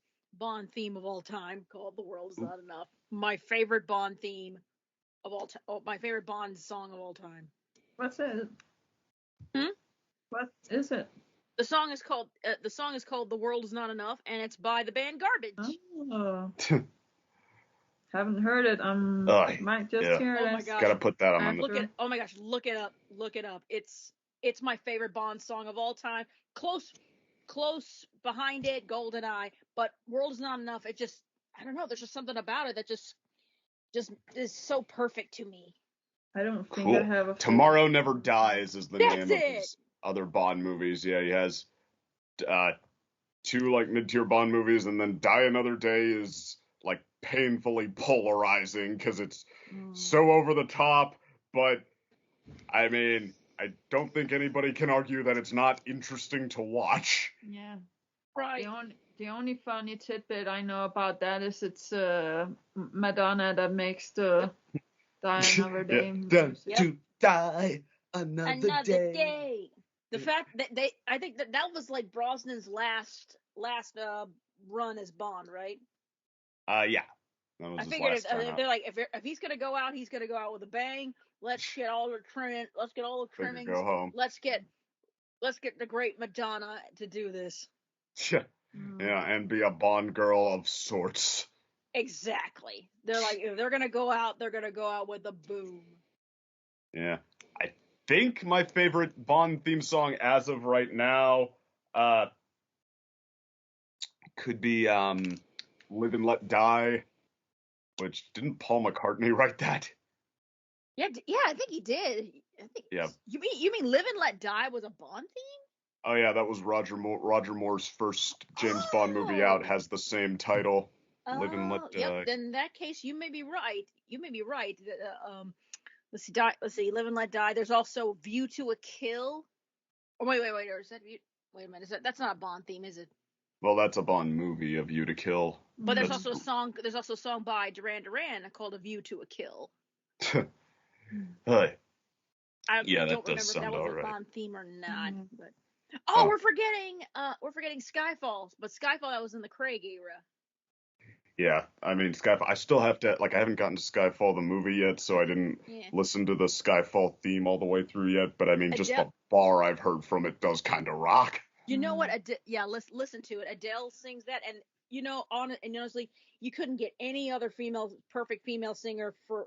theme of all time, called The World Is Not Enough. My favorite Bond theme of all time. Oh, my favorite Bond song of all time. What's it? What is it? The song is called The World Is Not Enough, and it's by the band Garbage. Oh. Haven't heard it. Might just hear it. Oh my gosh. Gotta put that on the. Oh my gosh, look it up. It's my favorite Bond song of all time. Close behind it, GoldenEye, but World Is Not Enough. It just, I don't know. There's just something about it that just is so perfect to me. I don't think I have a. Tomorrow Never Dies is the name other Bond movies. Yeah, he has 2 like mid-tier Bond movies, and then Die Another Day is like painfully polarizing because it's so over the top. But I mean, I don't think anybody can argue that it's not interesting to watch. Yeah. Right. The only funny tidbit I know about that is it's Madonna that makes the Die Another Day music. To die another day. The fact that I think that was like Brosnan's last run as Bond, right? Yeah. That was I his figured last time out. they're like, if he's gonna go out with a bang. Let's get all the trimmings. Go home. Let's get the great Madonna to do this. Yeah, and be a Bond girl of sorts. Exactly. They're like, if they're gonna go out with a boom. Yeah, I think my favorite Bond theme song as of right now, could be "Live and Let Die," which didn't Paul McCartney write that? Yeah, I think he did. I think. Yeah. You mean "Live and Let Die" was a Bond theme? Oh yeah, that was Roger Moore's first James Bond movie out. Has the same title, "Live and Let Die." Yep. Then in that case, you may be right. Let's see. "Live and Let Die." There's also "View to a Kill." Oh, wait. Or is that View? Wait a minute. That's not a Bond theme, is it? Well, that's a Bond movie, A View to Kill. But there's also a song. There's also a song by Duran Duran called "A View to a Kill." Hey. I don't remember if that was a Bond theme or not. But we're forgetting Skyfall. But Skyfall, that was in the Craig era. Yeah, I mean Skyfall. I still have to I haven't gotten to Skyfall the movie yet, so I didn't listen to the Skyfall theme all the way through yet. But I mean, just the bar I've heard from it does kind of rock. You know what? Listen to it. Adele sings that, and honestly, you couldn't get any other perfect female singer for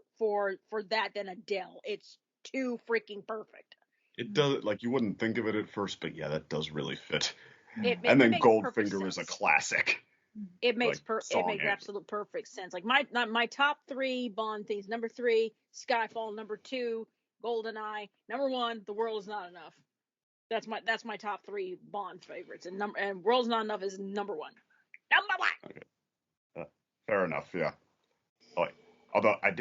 that than Adele. It's too freaking perfect. It does, like, you wouldn't think of it at first, but yeah, that does really fit. And then Goldfinger is a classic. It makes absolute perfect sense. Like my top 3 Bond themes: number 3, Skyfall; number 2, GoldenEye; number 1, The World Is Not Enough. That's my top 3 Bond favorites, and World's Not Enough is number 1. Number 1. Okay. Fair enough. Yeah. Oh, although I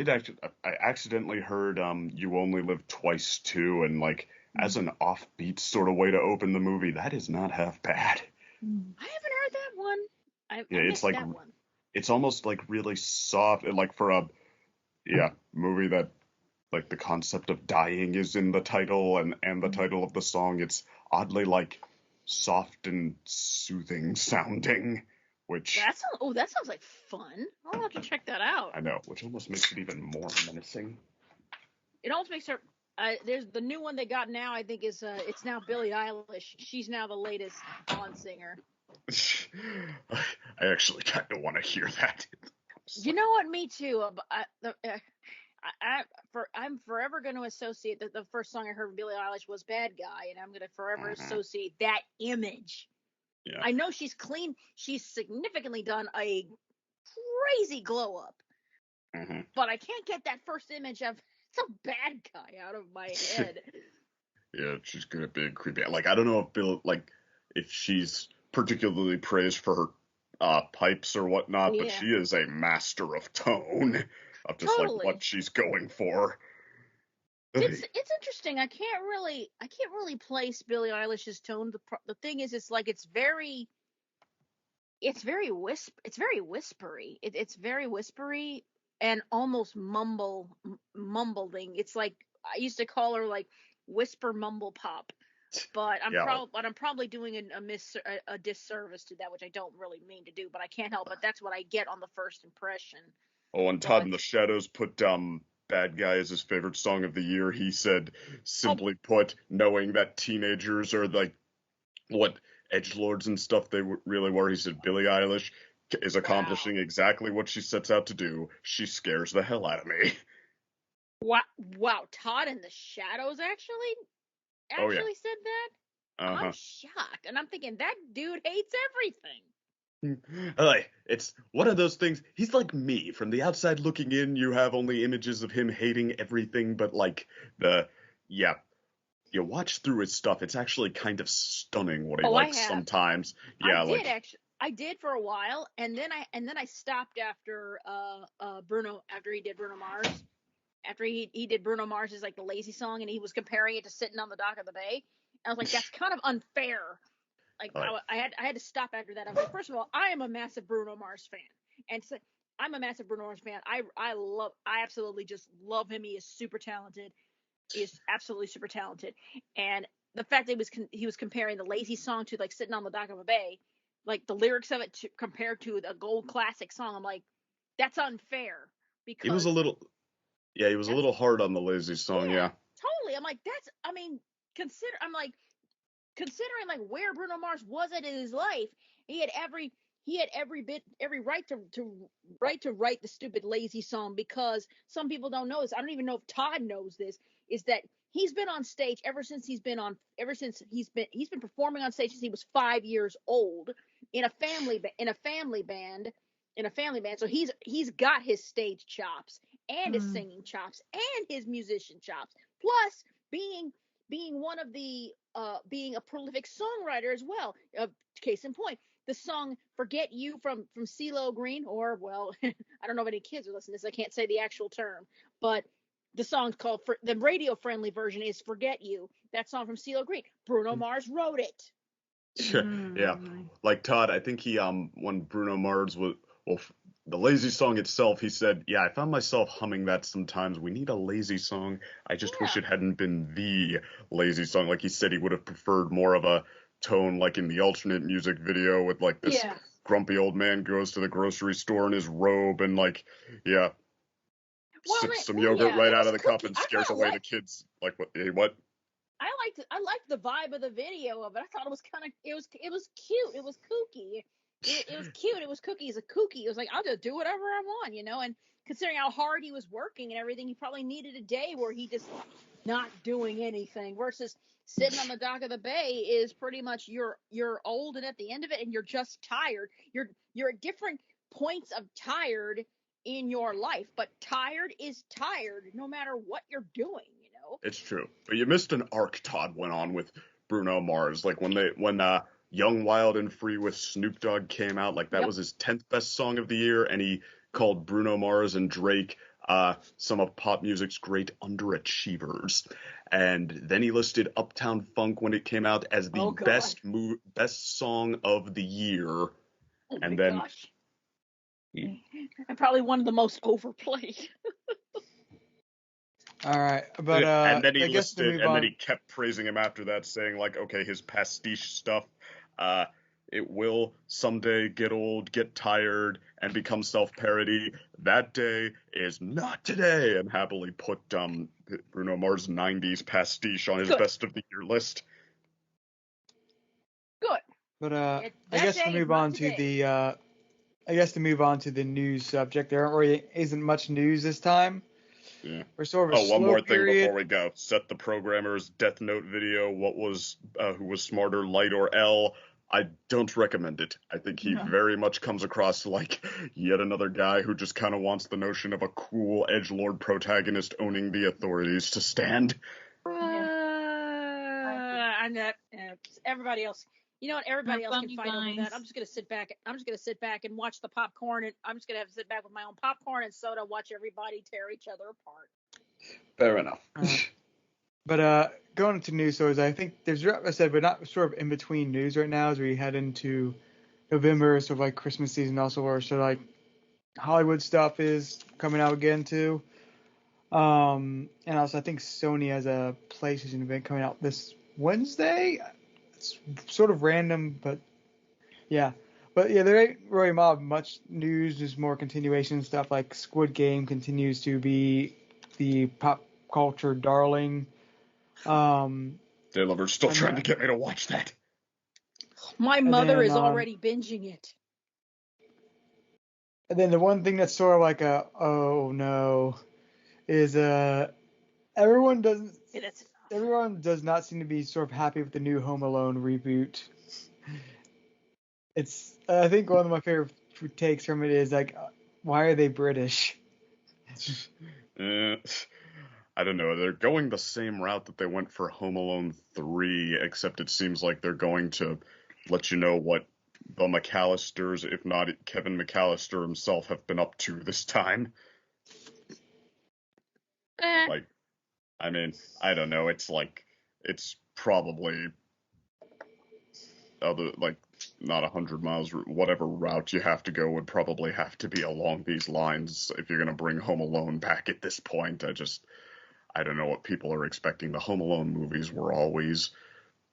accidentally heard "You Only Live Twice" too, and like as an offbeat sort of way to open the movie, that is not half bad. I haven't heard that one. It's like that one. It's almost like really soft, and like for a movie that like the concept of dying is in the title and the title of the song. It's oddly like soft and soothing sounding, which that sounds like fun. I'll have to check that out. I know, which almost makes it even more menacing. It almost makes her. There's the new one they got now. I think is it's now Billie Eilish. She's now the latest Bond singer. I actually kind of want to hear that. You know what? Me too. I'm forever going to associate the first song I heard of Billie Eilish was "Bad Guy," and I'm going to forever associate that image. Yeah. I know she's clean. She's significantly done a crazy glow up, but I can't get that first image of some bad guy out of my head. Yeah, she's gonna be creepy. Like, I don't know if she's particularly praised for her pipes or whatnot, but she is a master of tone of just like what she's going for. It's interesting. I can't really place Billie Eilish's tone. The thing is, it's like it's very whispery. It's very whispery and almost mumbling. It's like I used to call her like whisper mumble pop. But I'm probably doing a disservice to that, which I don't really mean to do. But I can't help it. That's what I get on the first impression. Oh, and Todd in the Shadows put "Bad Guy" as his favorite song of the year. He said, simply put, knowing that teenagers are like what edgelords and stuff they really were, he said Billie Eilish is accomplishing exactly what she sets out to do. She scares the hell out of me. Wow, Todd in the Shadows actually said that? I'm shocked. And I'm thinking, that dude hates everything. It's one of those things. He's like me. From the outside looking in, you have only images of him hating everything, but like you watch through his stuff, it's actually kind of stunning what he Oh, I likes have. sometimes. Yeah, I did for a while, and then I stopped after Bruno, after he did Bruno Mars. After he did Bruno Mars's like the Lazy Song, and he was comparing it to Sitting on the Dock of the Bay. I was like, that's kind of unfair. Like Right. I had to stop after that. I was like, first of all, I am a massive Bruno Mars fan, and so I'm a massive Bruno Mars fan. I absolutely just love him. He is super talented. He is absolutely super talented, and the fact that he was comparing the Lazy Song to like Sitting on the Dock of a Bay, like the lyrics of it compared to a gold classic song, I'm like, that's unfair because he was a little hard on the Lazy Song, yeah. Totally. I'm like, considering like where Bruno Mars was at in his life, he had every right to write the stupid Lazy Song, because some people don't know this. I don't even know if Todd knows this, is that he's been on stage ever since he's been performing on stage since he was 5 years old in a family band. So he's got his stage chops and his singing chops and his musician chops, plus being one of the being a prolific songwriter as well. Case in point, the song "Forget You" from CeeLo Green, or well, I don't know if any kids are listening to this. I can't say the actual term, but the song's called, for the radio friendly version is "Forget You." That song from CeeLo Green, Bruno Mars wrote it. Yeah, like Todd, I think he when Bruno Mars was the Lazy Song itself, he said, yeah, I found myself humming that sometimes. We need a Lazy Song. I just wish it hadn't been the Lazy Song. Like he said, he would have preferred more of a tone like in the alternate music video with like this grumpy old man goes to the grocery store in his robe and like, sips some yogurt right out of the cup and scares away the kids. Like, what? I liked the vibe of the video of it. I thought it was it was cute. It was kooky. It was cute. It was kooky. It was like, I'll just do whatever I want, and considering how hard he was working and everything, he probably needed a day where he just not doing anything, versus Sitting on the Dock of the Bay is pretty much you're old and at the end of it and you're just tired. You're at different points of tired in your life, but tired is tired no matter what you're doing. It's true. But you missed an arc Todd went on with Bruno Mars. Like when Young, Wild, and Free with Snoop Dogg came out, like that was his 10th best song of the year, and he called Bruno Mars and Drake some of pop music's great underachievers. And then he listed Uptown Funk when it came out as the best song of the year. And probably one of the most overplayed. All right, but and then he I guess listed, and then he kept praising him after that, saying like, okay, his pastiche stuff, it will someday get old, get tired, and become self-parody. That day is not today, and happily put Bruno Mars' 90s pastiche on his best of the year list. Good. But I guess to move on to the news subject, there isn't much news this time. Yeah. We're sort of a slow one more period. thing before we go. Set the Programmer's Death Note video. What was who was smarter, Light or L? I don't recommend it. I think he very much comes across like yet another guy who just kind of wants the notion of a cool edgelord protagonist owning the authorities to stand. I'm not. Everybody else. You know what? Everybody else can fight over that. I'm just gonna sit back and watch the popcorn, and I'm just gonna have to sit back with my own popcorn and soda, watch everybody tear each other apart. Fair enough. But going into news stories, I think there's, I said, but not sort of in between news right now as we head into November, sort of like Christmas season, also where sort of like Hollywood stuff is coming out again too. And also I think Sony has a PlayStation event coming out this Wednesday. It's sort of random, but yeah. But yeah, there ain't really much news. There's more continuation stuff, like Squid Game continues to be the pop culture darling. Daylover's still trying to get me to watch that. My mother is already binging it. And then the one thing that's sort of like oh no is everyone does not seem to be sort of happy with the new Home Alone reboot. It's, I think one of my favorite takes from it is like, why are they British? I don't know. They're going the same route that they went for Home Alone 3, except it seems like they're going to let you know what the McAllisters, if not Kevin McAllister himself, have been up to this time. Like, I mean, I don't know. It's probably not 100 miles. Whatever route you have to go would probably have to be along these lines if you're gonna bring Home Alone back at this point. I don't know what people are expecting. The Home Alone movies were always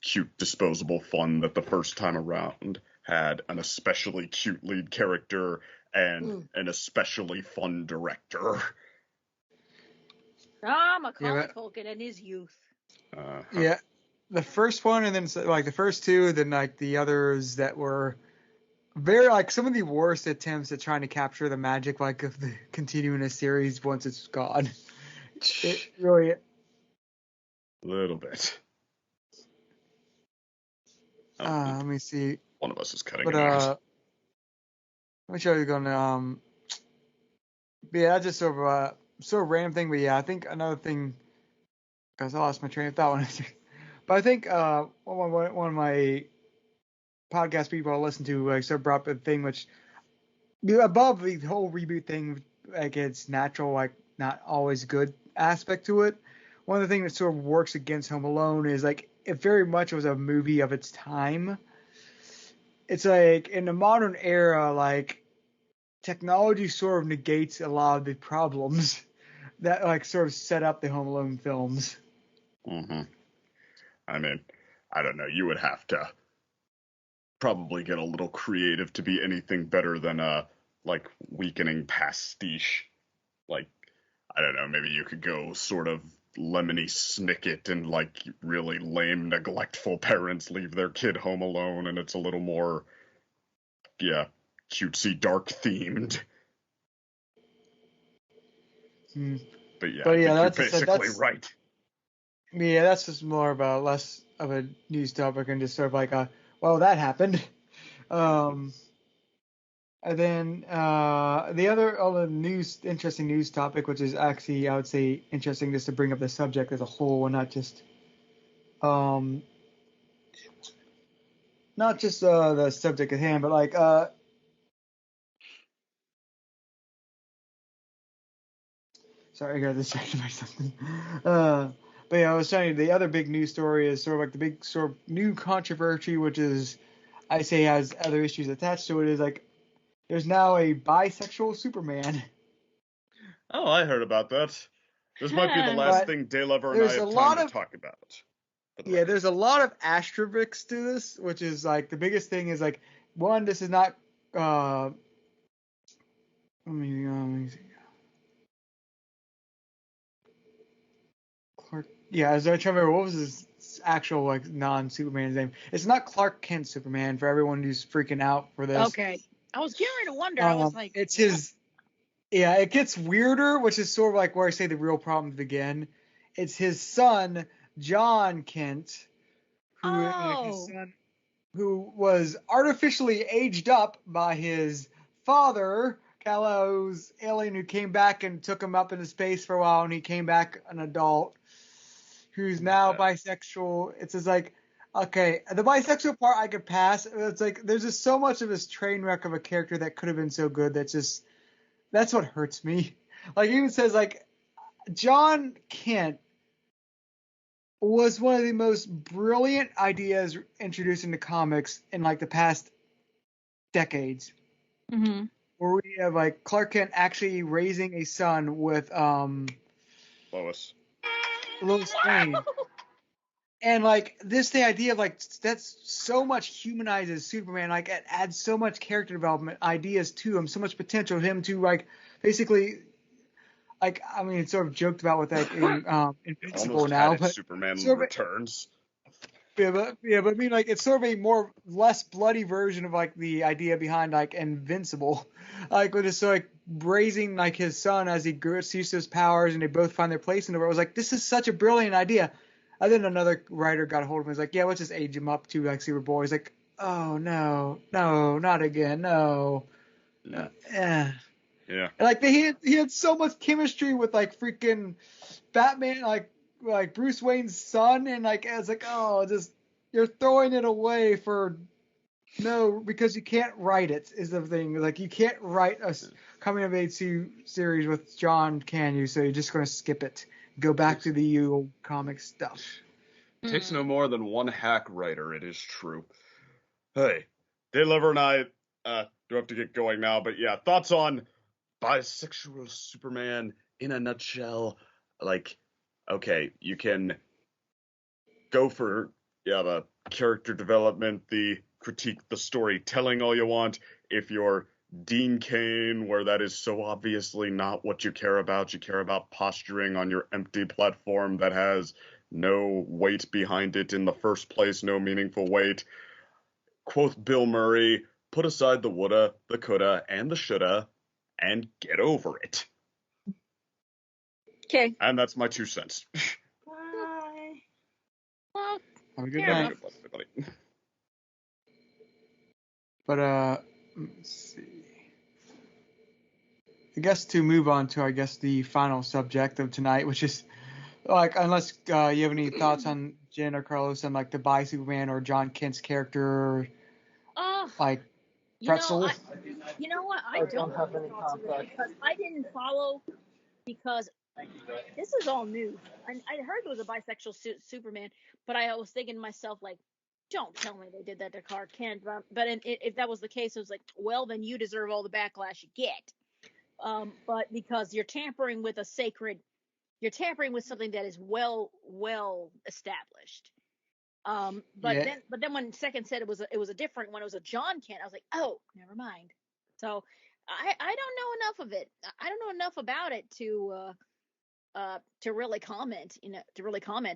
cute, disposable fun that the first time around had an especially cute lead character and an especially fun director. Macaulay Culkin in his youth. Yeah, the first one, and then like the first two, then like the others that were very like some of the worst attempts at trying to capture the magic like of the continuing a series once it's gone. It really. A little bit. Let me see. One of us is cutting it out. Let me show you going. But yeah, that's just sort of random thing. But yeah, I think another thing, because I lost my train of thought. But I think one of my podcast people I listen to sort of brought up a thing which above the whole reboot thing, like it's natural, like not always good aspect to it. One of the things that sort of works against Home Alone is like it very much was a movie of its time. It's like in the modern era, like technology sort of negates a lot of the problems that like sort of set up the Home Alone films. Mm-hmm. I mean, I don't know. You would have to probably get a little creative to be anything better than a like weakening pastiche. Like, I don't know. Maybe you could go sort of Lemony Snicket and like really lame, neglectful parents leave their kid home alone, and it's a little more, yeah, cutesy, dark themed. But yeah, I think you're basically right. Yeah, that's just more of a less of a news topic and just sort of like well, that happened. And then the other interesting news topic, which is actually I would say interesting just to bring up the subject as a whole and not just the subject at hand, but like sorry, I got distracted by something. But yeah, I was telling you the other big news story is sort of like the big sort of new controversy, which is I say has other issues attached to it, is like there's now a bisexual Superman. Oh, I heard about that. This might be the last thing Daylover and I have time to talk about. Yeah, there's a lot of asterisks to this, which is like the biggest thing is like one, this is not let me see. Clark. Yeah, I was trying to remember what was his actual like non-Superman's name. It's not Clark Kent Superman for everyone who's freaking out for this. Okay, I was getting ready to wonder. I was like, it's his. Yeah, it gets weirder, which is sort of like where I say the real problems begin. It's his son, John Kent, who was artificially aged up by his father, Kal-El's alien, who came back and took him up into space for a while, and he came back an adult, who's now bisexual. It's just like, okay, the bisexual part I could pass. It's like there's just so much of this train wreck of a character that could have been so good that's what hurts me. Like, he even says, like, John Kent was one of the most brilliant ideas introduced into comics in, like, the past decades. Mm-hmm. Where we have, like, Clark Kent actually raising a son with, Lois Lane. And, like, the idea of, like, that's so much humanizes Superman. Like, it adds so much character development ideas to him, so much potential to him to, like, basically, like, I mean, it's sort of joked about with that in Invincible now. But Superman Returns. But I mean, like, it's sort of a less bloody version of, like, the idea behind, like, Invincible. Like, with just, like, raising, like, his son as he gets used to his powers and they both find their place in the world. I was like, this is such a brilliant idea. And then another writer got a hold of him and was like, yeah, let's just age him up to like Superboy. He's like, oh, no, not again, no. Yeah. Yeah. And, like, he had so much chemistry with, like, freaking Batman, like Bruce Wayne's son, and like it's like, oh, just you're throwing it away for no, because you can't write it is the thing. Like you can't write a coming of age series with John, can you? So you're just gonna skip it, go back to the old comic stuff. Takes no more than one hack writer, it is true. Hey, Daylover and I do have to get going now, but yeah, thoughts on bisexual Superman in a nutshell? Like, okay, you can go for the character development, the critique, the storytelling all you want. If you're Dean Cain, where that is so obviously not what you care about posturing on your empty platform that has no weight behind it in the first place, no meaningful weight. Quoth Bill Murray, put aside the woulda, the coulda, and the shoulda, and get over it. Okay. And that's my 2 cents. Bye. Well, Have a good fair night. enough. Everybody. But let's see. I guess to move on to the final subject of tonight, which is like, unless you have any thoughts on Jenn or Carlos on like the bi Superman or John Kent's character, like Pretzel. You know what? I don't have any thoughts on it because I didn't follow, because this is all news. I heard there was a bisexual Superman, but I was thinking to myself, like, don't tell me they did that to Clark Kent. But if that was the case, it was like, well, then you deserve all the backlash you get. But because you're tampering with something that is well established. But then when Second said it was a different one, it was a John Kent, I was like, oh, never mind. So I don't know enough of it. I don't know enough about it to really comment,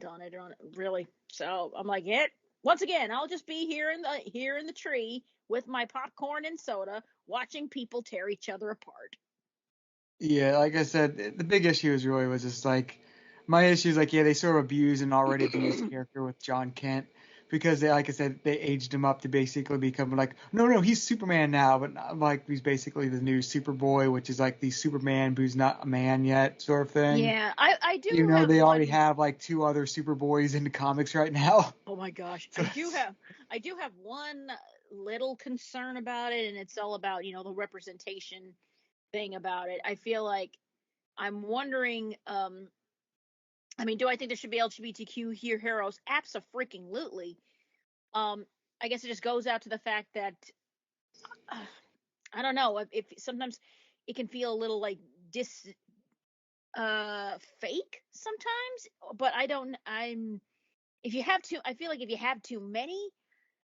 on it, really. So I'm like, once again, I'll just be here in the tree with my popcorn and soda, watching people tear each other apart. Yeah, like I said, the big issue was just like, my issue is like, they sort of abused an already abused character with John Kent, because they, like I said, they aged him up to basically become like, no, he's Superman now, but not, like he's basically the new Superboy, which is like the Superman who's not a man yet sort of thing. Yeah, I do. You know, they already have like 2 other Superboys in the comics right now. Oh my gosh, I do have one little concern about it, and it's all about the representation thing about it. I feel like I'm wondering. I mean, do I think there should be LGBTQ heroes? Abso-freaking-lutely. I guess it just goes out to the fact that I don't know, if sometimes it can feel a little like fake sometimes, but I feel like if you have too many,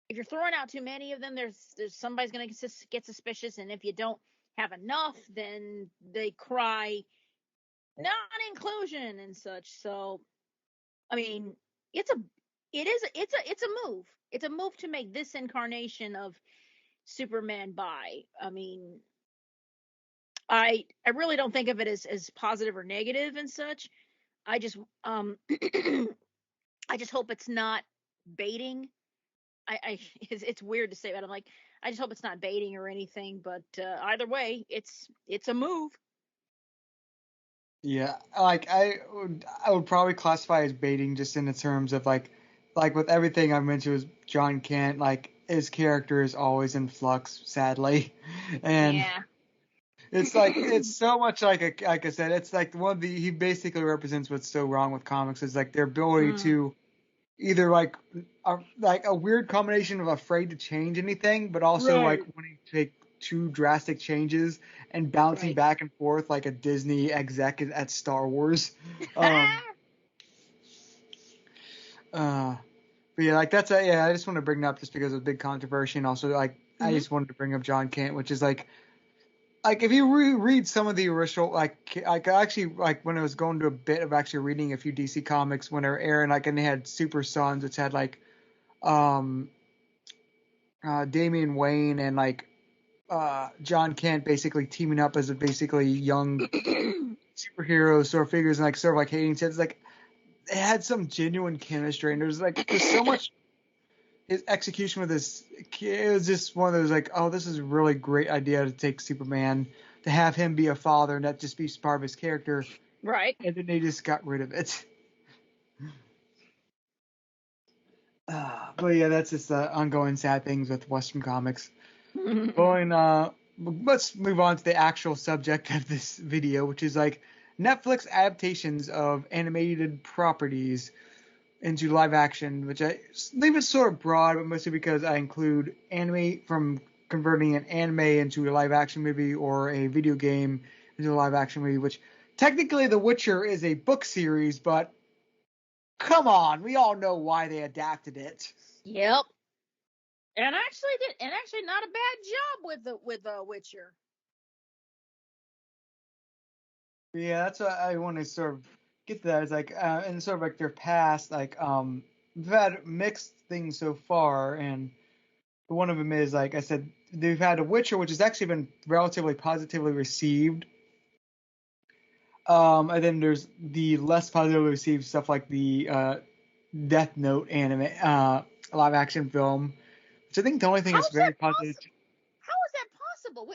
if you're throwing out too many of them, there's somebody's going to get suspicious, and if you don't have enough, then they cry non-inclusion and such. So I mean, it's a move. It's a move to make this incarnation of Superman bi. I mean, I really don't think of it as positive or negative and such. I just I just hope it's not baiting. It's weird to say that. I'm like, I just hope it's not baiting or anything, but either way, it's a move. Yeah, like I would probably classify as baiting, just in the terms of like with everything I mentioned with John Kent, like his character is always in flux, sadly, and Yeah. it's like it's so much like I said, it's like he basically represents what's so wrong with comics, is like their ability to either like a weird combination of afraid to change anything, but also like wanting to take 2 drastic changes and bouncing back and forth like a Disney exec at Star Wars. But yeah, like I just want to bring it up just because of the big controversy, and also like I just wanted to bring up John Kent, which is like if you read some of the original, like actually, like when I was going to a bit of actually reading a few DC comics when they were airing, like, and they had Super Sons, which had like Damian Wayne and like John Kent basically teaming up as a basically young superhero sort of figures, and like sort of like hating each other. It's like they had some genuine chemistry, and there's so much. His execution with this, it was just one of those like, oh, this is a really great idea to take Superman, to have him be a father and not just be part of his character, Right. And then they just got rid of it. But yeah, that's just ongoing sad things with Western comics. Let's move on to the actual subject of this video, which is like Netflix adaptations of animated properties into live action, which I leave it sort of broad, but mostly because I include anime from converting an anime into a live action movie or a video game into a live action movie, which technically The Witcher is a book series, but come on, we all know why they adapted it. Yep. And actually not a bad job with the Witcher. Yeah, that's what I want to sort of get to that. Is like, and sort of like their past, like, we've had mixed things so far, and one of them is, like I said, they've had a Witcher, which has actually been relatively positively received. And then there's the less positively received stuff like the Death Note anime, live action film, which I think the only thing is very positive. How is that possible?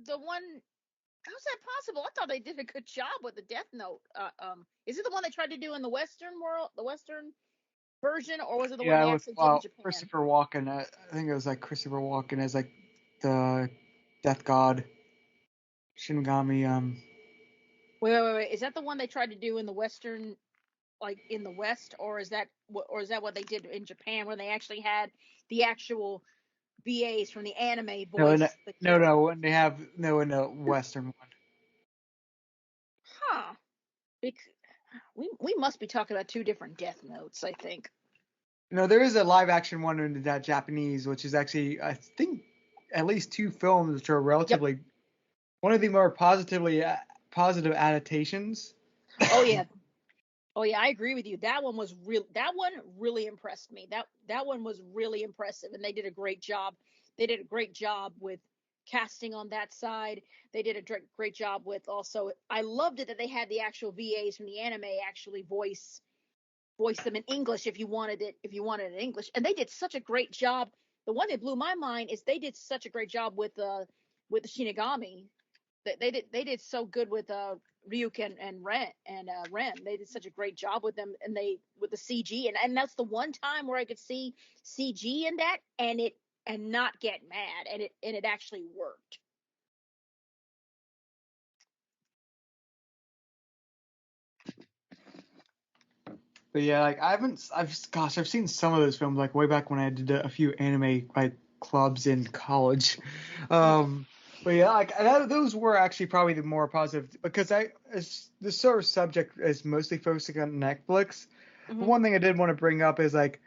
The one, how's that possible? I thought they did a good job with the Death Note. Is it the one they tried to do in the Western world, the Western version, or was it the one they actually did in Japan? Christopher Walken. I think it was like Christopher Walken as like the Death God, Shinigami. Wait. Is that the one they tried to do in the Western, like in the West, or is that what they did in Japan, where they actually had the actual VAs from the anime voice? No, and they have in the Western one. Huh. We must be talking about two different Death Notes, I think. No, there is a live action one in that Japanese, which is actually, I think, at least two films which are relatively one of the more positive adaptations. Oh yeah. Oh yeah, I agree with you. That one was real. That one really impressed me. That one was really impressive, and they did a great job. They did a great job with casting on that side. They did a great job with also. I loved it that they had the actual VAs from the anime actually voice them in English if you wanted it in English, and they did such a great job. The one that blew my mind is they did such a great job with the Shinigami. They did so good with Ryuk and Ren. They did such a great job with them, and they with the CG, and that's the one time where I could see CG in that and not get mad, and it actually worked. But yeah, like I've seen some of those films like way back when I did a few anime like clubs in college. But yeah, like those were actually probably the more positive because the sort of subject is mostly focusing on Netflix. Mm-hmm. But one thing I did want to bring up is like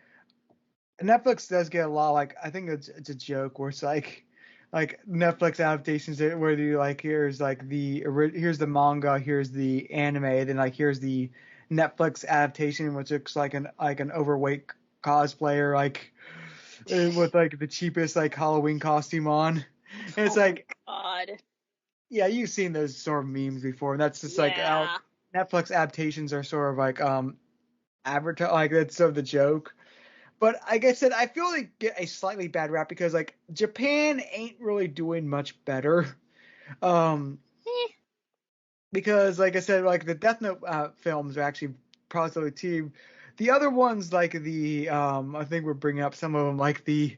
Netflix does get a lot, like I think it's a joke where it's like Netflix adaptations where you like here's the manga, here's the anime, then like here's the Netflix adaptation, which looks like an overweight cosplayer like with like the cheapest like Halloween costume on. And it's like, God. Yeah, you've seen those sort of memes before, and that's just like how Netflix adaptations are sort of like advertise, like that's sort of the joke. But like I said, I feel they get a slightly bad rap because like Japan ain't really doing much better. Because like I said, like the Death Note films are actually positively team. The other ones like the I think we're bringing up some of them like the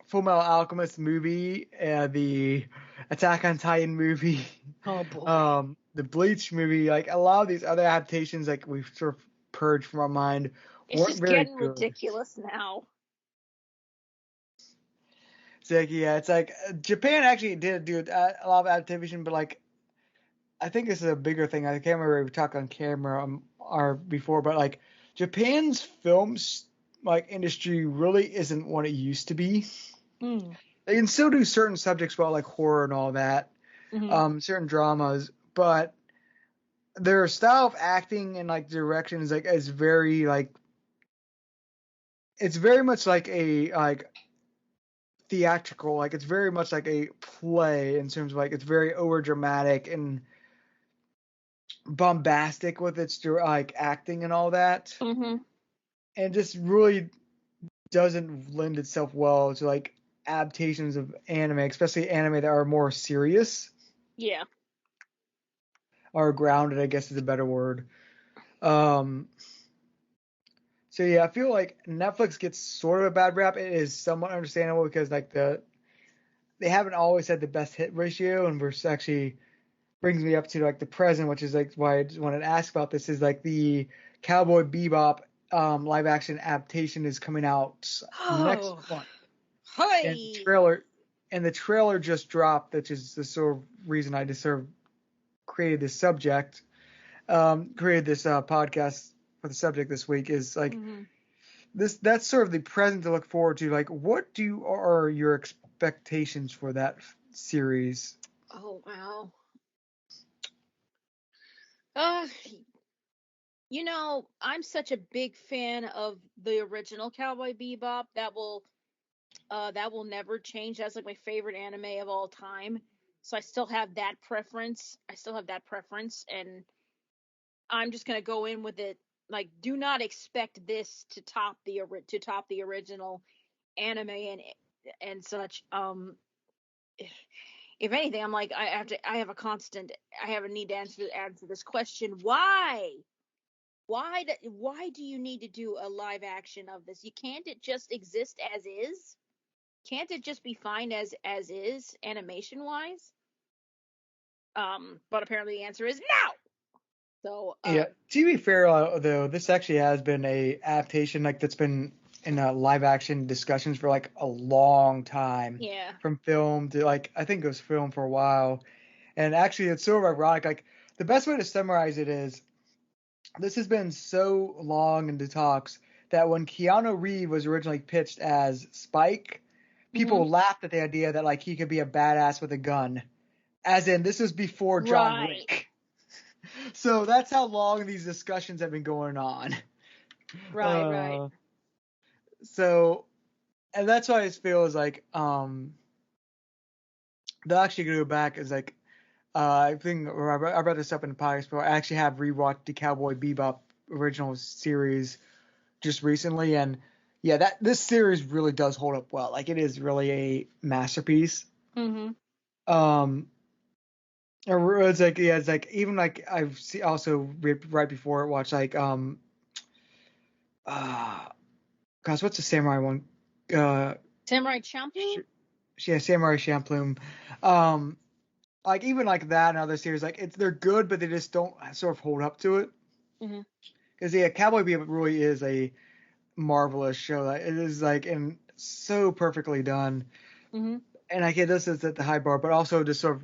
Full Metal Alchemist movie, the Attack on Titan movie, oh boy, the Bleach movie, like a lot of these other adaptations like we've sort of purged from our mind. It's just getting ridiculous now. It's like, yeah, it's like Japan actually did do a lot of adaptation, but like I think this is a bigger thing. I can't remember if we talked on camera or before, but like Japan's films like industry really isn't what it used to be. They can still do certain subjects well, like horror and all that, certain dramas, but their style of acting and like direction is very like it's very much like a like theatrical, like it's very much like a play in terms of like it's very over dramatic and bombastic with its like acting and all that, and just really doesn't lend itself well to like adaptations of anime, especially anime that are more serious. Yeah. or grounded, I guess is a better word. So yeah, I feel like Netflix gets sort of a bad rap. It is somewhat understandable because like they haven't always had the best hit ratio, and we're actually brings me up to like the present, which is like why I just wanted to ask about this is like the Cowboy Bebop live action adaptation is coming out next month. And the trailer just dropped, which is the sort of reason I just sort of created this subject, created this podcast for the subject this week is like that's sort of the present to look forward to. Like, what are your expectations for that series? Oh wow. You know, I'm such a big fan of the original Cowboy Bebop that will never change. That's like my favorite anime of all time. So I still have that preference. And I'm just gonna go in with it. Like, do not expect this to top the original anime and such. If anything, I'm like I have a need to answer this question. Why? Why do you need to do a live action of this? Can't it just exist as is? Can't it just be fine as is animation wise? But apparently the answer is no. So yeah, to be fair though, this actually has been a adaptation like that's been in live action discussions for like a long time. Yeah. From film to like I think it was film for a while, and actually it's sort of ironic. Like the best way to summarize it is this has been so long in the talks that when Keanu Reeves was originally pitched as Spike, people laughed at the idea that like he could be a badass with a gun. As in, this was before John Wick. So that's how long these discussions have been going on. Right. So, and that's why I feel is like, they'll actually go back is like, I think I brought this up in the podcast, but I actually have rewatched the Cowboy Bebop original series just recently, and yeah, this series really does hold up well. Like, it is really a masterpiece. It's like it's like even like I've also right before it watched like gosh, what's the samurai one? Samurai Champloo? Yeah, Samurai Champloo. Like even like that and other series, like they're good, but they just don't sort of hold up to it. Because yeah, Cowboy Bebop really is a marvelous show. Like, it is like and so perfectly done. And I get this is at the high bar, but also just sort of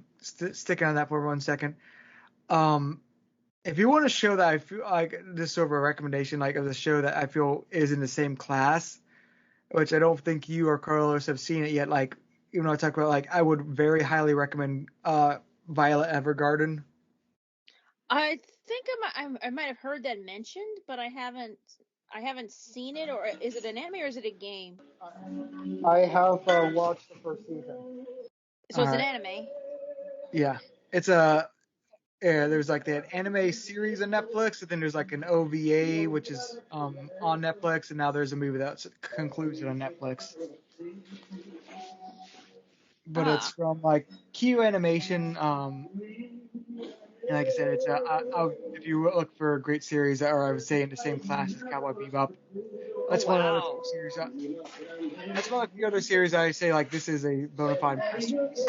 sticking on that for 1 second. If you want a show that I feel like this sort of a recommendation, like of the show that I feel is in the same class, which I don't think you or Carlos have seen it yet. Like, you know, I talk about like I would very highly recommend Violet Evergarden. I think I might have heard that mentioned, but I haven't seen it. Or is it an anime or is it a game? I have watched the first season. So it's an anime. Yeah, it's there's like that anime series on Netflix, and then there's like an OVA which is on Netflix, and now there's a movie that concludes it on Netflix. But it's from like Q Animation. And like I said, it's if you look for a great series, or I would say in the same class as Cowboy Bebop, that's one of the other series. That's one of the other series I say like this is a bona fide masterpiece.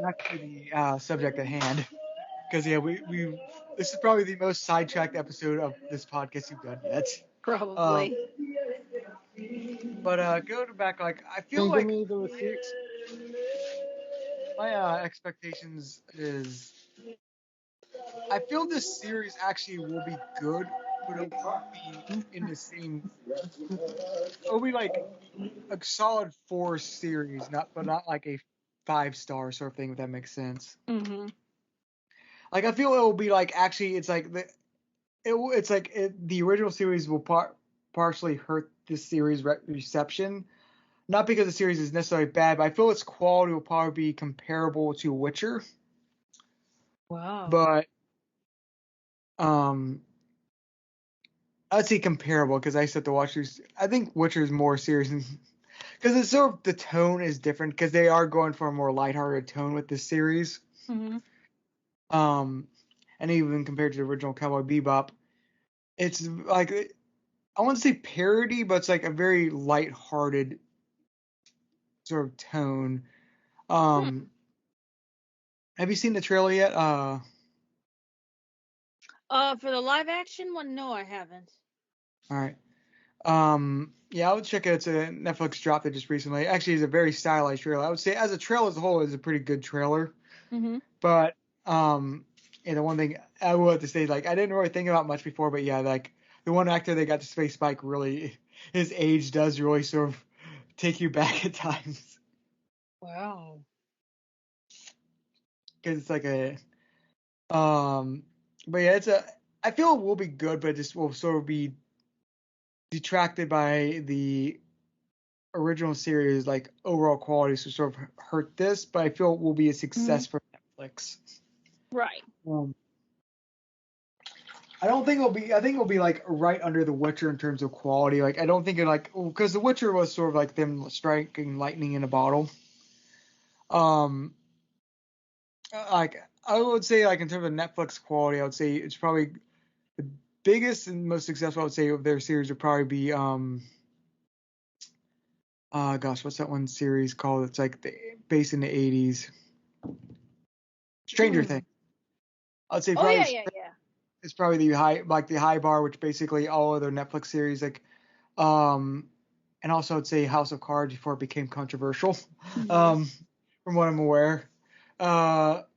Back to the subject at hand, because yeah, we this is probably the most sidetracked episode of this podcast you've done yet. Probably. But going back, like I feel like my expectations is I feel this series actually will be good, but it won't be in the same. It'll be like a solid 4 series, not like a 5-star sort of thing, if that makes sense. Like I feel it will be like actually it's like the original series will partially hurt this series reception, not because the series is necessarily bad, but I feel its quality will probably be comparable to Witcher. Wow. But I'd say comparable because I used to watch these. I think Witcher is more serious. because it's sort of the tone is different because they are going for a more lighthearted tone with this series. Mm-hmm. And even compared to the original Cowboy Bebop, it's like I wouldn't say parody, but it's like a very lighthearted sort of tone. Have you seen the trailer yet? For the live action one, no, I haven't. All right. Yeah, I would check it. It's a Netflix drop that just recently. Actually, it's a very stylized trailer. I would say, as a trailer as a whole, it's a pretty good trailer. Mm-hmm. But yeah, the one thing I will have to say, like, I didn't really think about much before, but yeah, like the one actor they got to Space Spike really, his age does really sort of take you back at times Wow. because it's like but yeah, I feel it will be good, but it just will sort of be detracted by the original series, like overall quality, so sort of hurt this, but I feel it will be a success for Netflix. Right. I don't think it'll be. I think it'll be like right under The Witcher in terms of quality. Like I don't think it because The Witcher was sort of like them striking lightning in a bottle. Like I would say, like in terms of Netflix quality, I would say it's probably the biggest and most successful. I would say of their series would probably be gosh, what's that one series called? It's like based in the 80s. Stranger Things. I'd say probably yeah. it's probably the high bar, which basically all other Netflix series and also I'd say House of Cards before it became controversial, from what I'm aware. But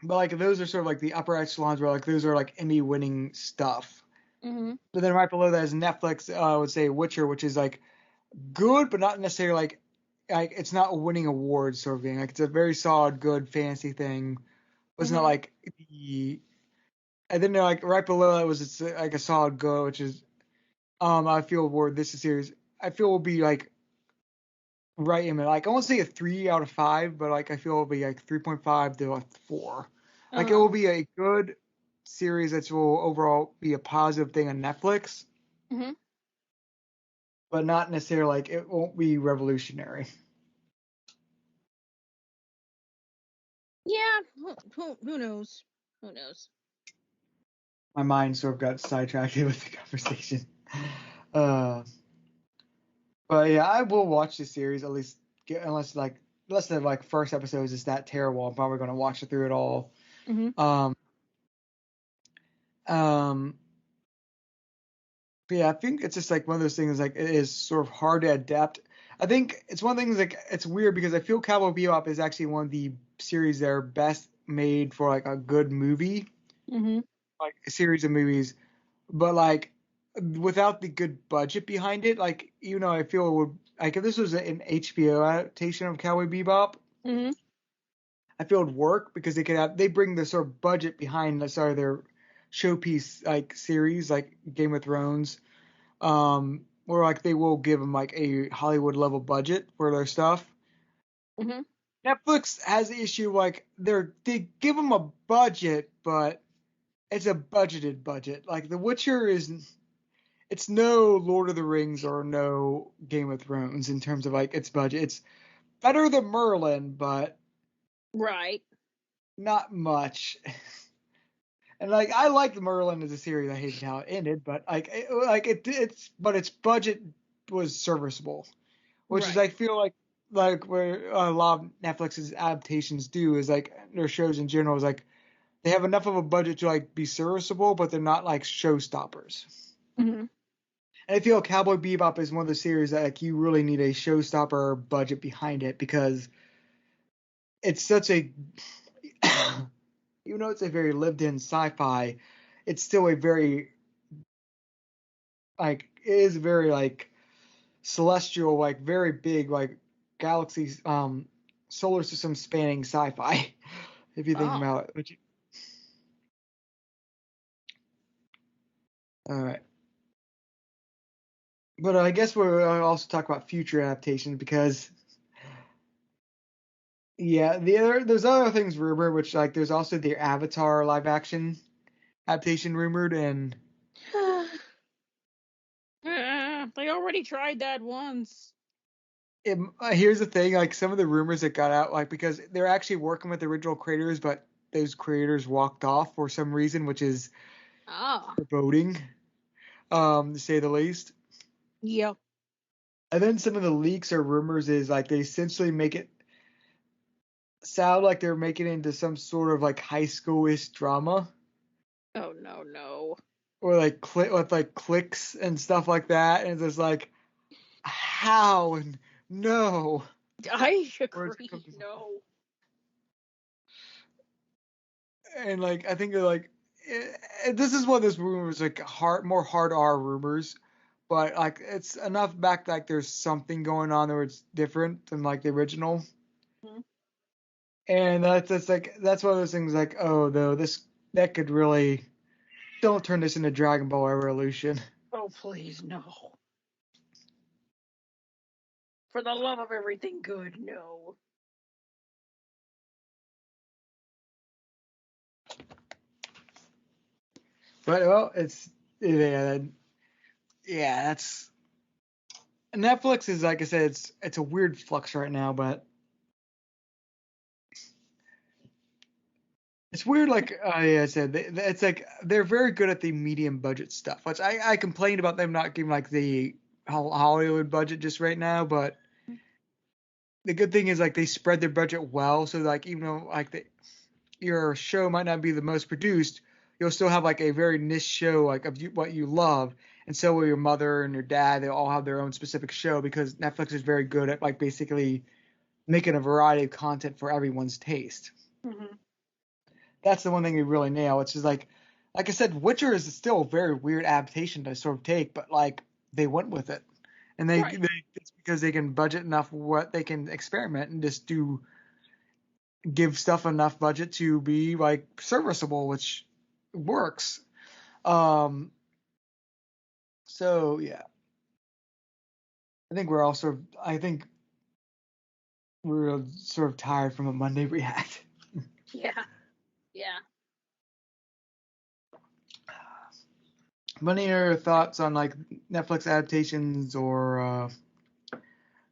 like those are sort of like the upper echelons where like those are like Emmy winning stuff. Mm-hmm. But then right below that is Netflix. I would say Witcher, which is like good, but not necessarily like it's not winning awards sort of thing. Like it's a very solid, good fantasy thing. It's not like the. And then like right below that was it's like a solid go, which is I feel where this is series I feel will be like right in like I won't say a 3 out of 5, but like I feel it'll be like 3.5 to a 4. Like it will be a good series that will overall be a positive thing on Netflix. Mm-hmm. But not necessarily like it won't be revolutionary. Yeah. Who knows? Who knows? My mind sort of got sidetracked with the conversation. But yeah, I will watch the series at least, unless the like first episode is that terrible. I'm probably gonna watch it through it all. Mm-hmm. But yeah, I think it's just like one of those things like it is sort of hard to adapt. I think it's one of the things like it's weird because I feel Cowboy Bebop is actually one of the series that are best made for like a good movie, like a series of movies. But like without the good budget behind it, like you know, I feel it would like if this was an HBO adaptation of Cowboy Bebop, I feel it'd work because they bring the sort of budget behind their showpiece like series like Game of Thrones, where like they will give them like a Hollywood level budget for their stuff. Netflix has the issue like they give them a budget, but it's a budgeted budget. Like The Witcher it's no Lord of the Rings or no Game of Thrones in terms of like its budget. It's better than Merlin, but right, not much. And like I liked Merlin as a series. I hated how it ended, but but its budget was serviceable, which is I feel like where a lot of Netflix's adaptations do is like their shows in general is like they have enough of a budget to like be serviceable, but they're not like showstoppers. And I feel Cowboy Bebop is one of the series that like you really need a showstopper budget behind it because it's such a even though it's a very lived-in sci-fi, it's still a very like it is very like celestial, like very big, like galaxies, solar system spanning sci-fi. If you think about it. All right. But I guess we'll also talk about future adaptations because, yeah, there's other things rumored, which like there's also the Avatar live action adaptation rumored, and that They already tried that once. Here's the thing, like some of the rumors that got out, like because they're actually working with the original creators, but those creators walked off for some reason, which is foreboding, to say the least. Yep. And then some of the leaks or rumors is like they essentially make it sound like they're making it into some sort of like high schoolish drama. Oh no. Or like with like clicks and stuff like that, and it's just like, how and no. I agree. No. And like I think like this is one of those rumors like more hard R rumors, but like it's enough back like there's something going on where it's different than like the original. Mm-hmm. And that's like that's one of those things like, oh though that could really, don't turn this into Dragon Ball Evolution. Oh please no. For the love of everything good, no. But well, that's Netflix is, like I said, it's a weird flux right now, but it's weird. Like I said, it's like they're very good at the medium budget stuff, which I complained about them not giving like the Hollywood budget just right now, but the good thing is like they spread their budget well, so like even though like your show might not be the most produced, you'll still have like a very niche show like of what you love, and so will your mother and your dad. They all have their own specific show because Netflix is very good at like basically making a variety of content for everyone's taste. Mm-hmm. That's the one thing we really nail. It's just like I said, Witcher is still a very weird adaptation to sort of take, but like they went with it, and Right. it's because they can budget enough what they can experiment and just give stuff enough budget to be like serviceable, which works. So yeah, I think we're sort of tired from a Monday React. Yeah. Any other thoughts on like Netflix adaptations or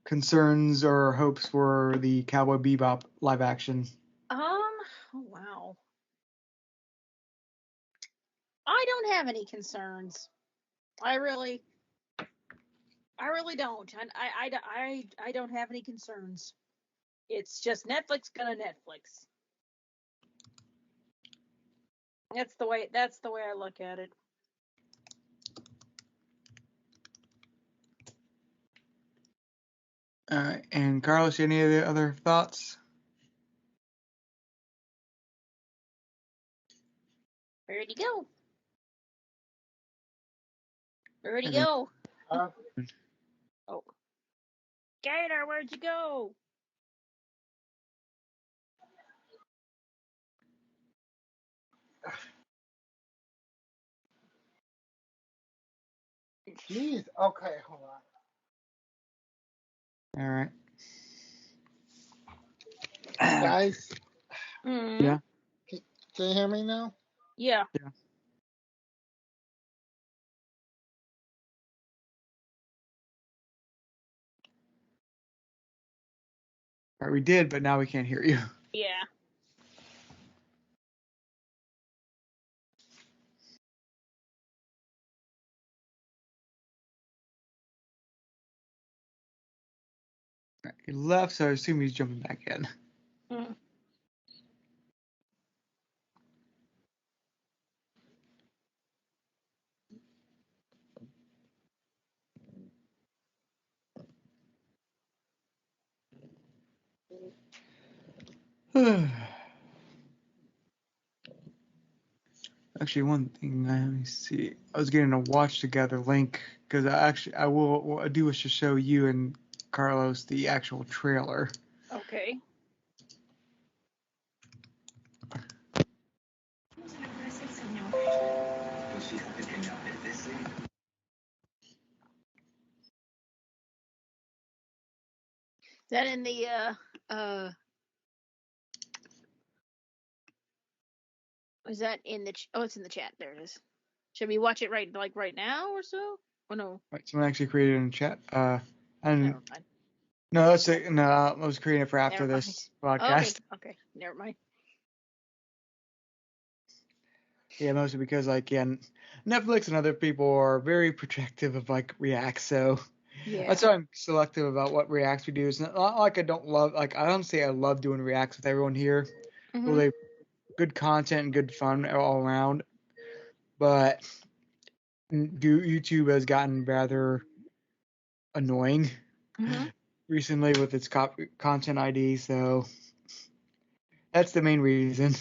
concerns or hopes for the Cowboy Bebop live action? Oh wow. I don't have any concerns. I really don't. And I don't have any concerns. It's just Netflix gonna Netflix. That's the way I look at it. And Carlos, any other thoughts? Where'd he go? Where'd he go? Oh. Gator, where'd you go? Jeez. Okay, hold on. All right. Guys, Yeah. can you hear me now? Yeah. Yeah. All right, we did, but now we can't hear you. Yeah. He left, so I assume he's jumping back in. Mm. Actually, one thing, let me see. I was getting a watch together link because I will do is to show you and Carlos the actual trailer. Okay. Is that in the is that in the oh, it's in the chat. There it is. Should we watch it right now or so? Oh no. Right, someone actually created it in chat. And Never mind. no, that's it. No, I was creating it for after Never mind. this podcast. Okay. Never mind. Yeah, mostly because Netflix and other people are very protective of reacts, so Yeah. that's why I'm selective about what reacts we do. It's not like I don't love I don't say I love doing reacts with everyone here. Mhm. Well, they good content and good fun all around, but YouTube has gotten rather annoying recently with its content ID, so that's the main reason.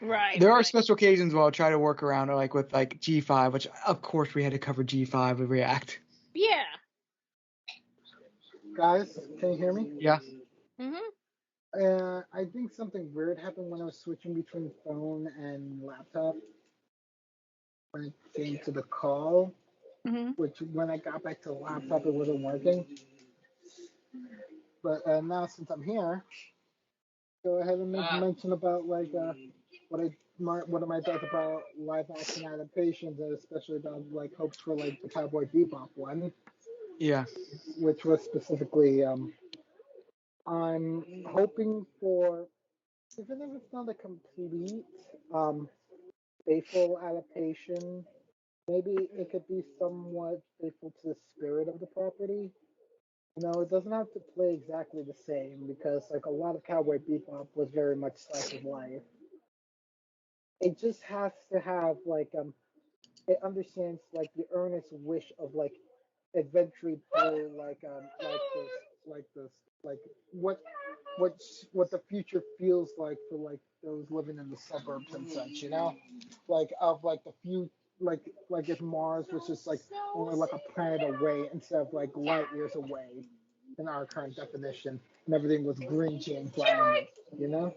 Right. There are special occasions where I'll try to work around it, with G5, which of course we had to cover G5 with React. Yeah. Guys, can you hear me? Yeah. I think something weird happened when I was switching between phone and laptop. When it came to the call, which when I got back to the laptop, it wasn't working. But now since I'm here, go ahead and make mention about what are my thoughts about live action adaptations, and especially about hopes for the Cowboy Bebop one. Yeah. Which was specifically I'm hoping for, even if it's not a complete faithful adaptation, maybe it could be somewhat faithful to the spirit of the property. It doesn't have to play exactly the same because a lot of Cowboy Bebop was very much slice of life. It just has to have it understands the earnest wish of adventure through this like what what the future feels like for those living in the suburbs and such, of the few if Mars was just only a planet away instead of light years away in our current definition, and everything was grungy and grimy, and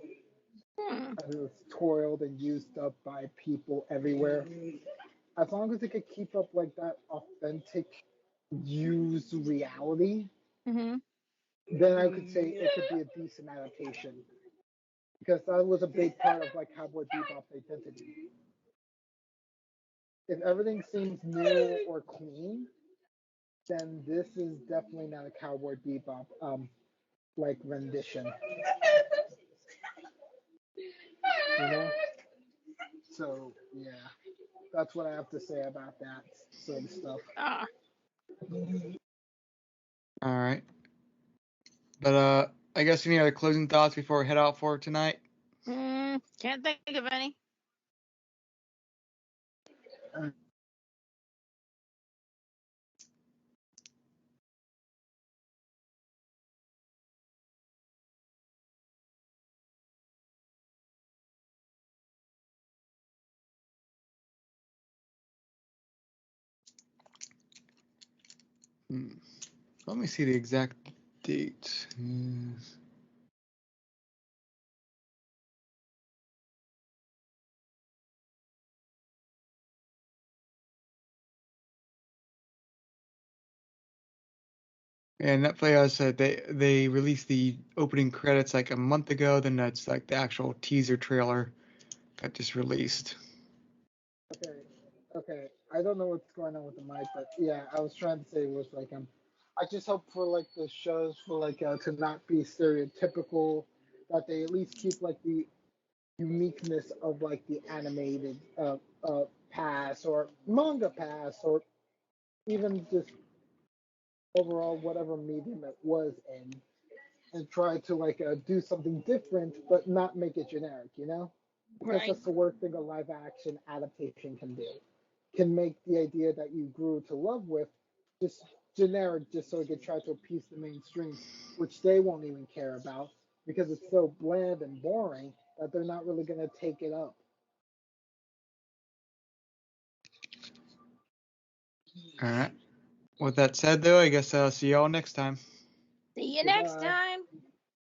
it was toiled and used up by people everywhere. As long as it could keep up that authentic used reality, then I could say it could be a decent adaptation, because that was a big part of Cowboy Bebop's identity. If everything seems new or clean, then this is definitely not a Cowboy Bebop rendition. So yeah, that's what I have to say about that sort of stuff. All right. But I guess any other closing thoughts before we head out for tonight? Can't think of any. Let me see the exact date. And Netflix said they released the opening credits a month ago. Then that's the actual teaser trailer got just released. Okay. I don't know what's going on with the mic, but yeah, I was trying to say was I just hope for the shows for to not be stereotypical, that they at least keep the uniqueness of the animated past or manga past, or even just overall whatever medium it was in, and try to do something different but not make it generic, because that's the worst thing a live action adaptation can do. Can make the idea that you grew to love with just generic, just so it could try to appease the mainstream, which they won't even care about because it's so bland and boring that they're not really going to take it up. All right. With that said, though, I guess I'll see y'all next time. See you next time.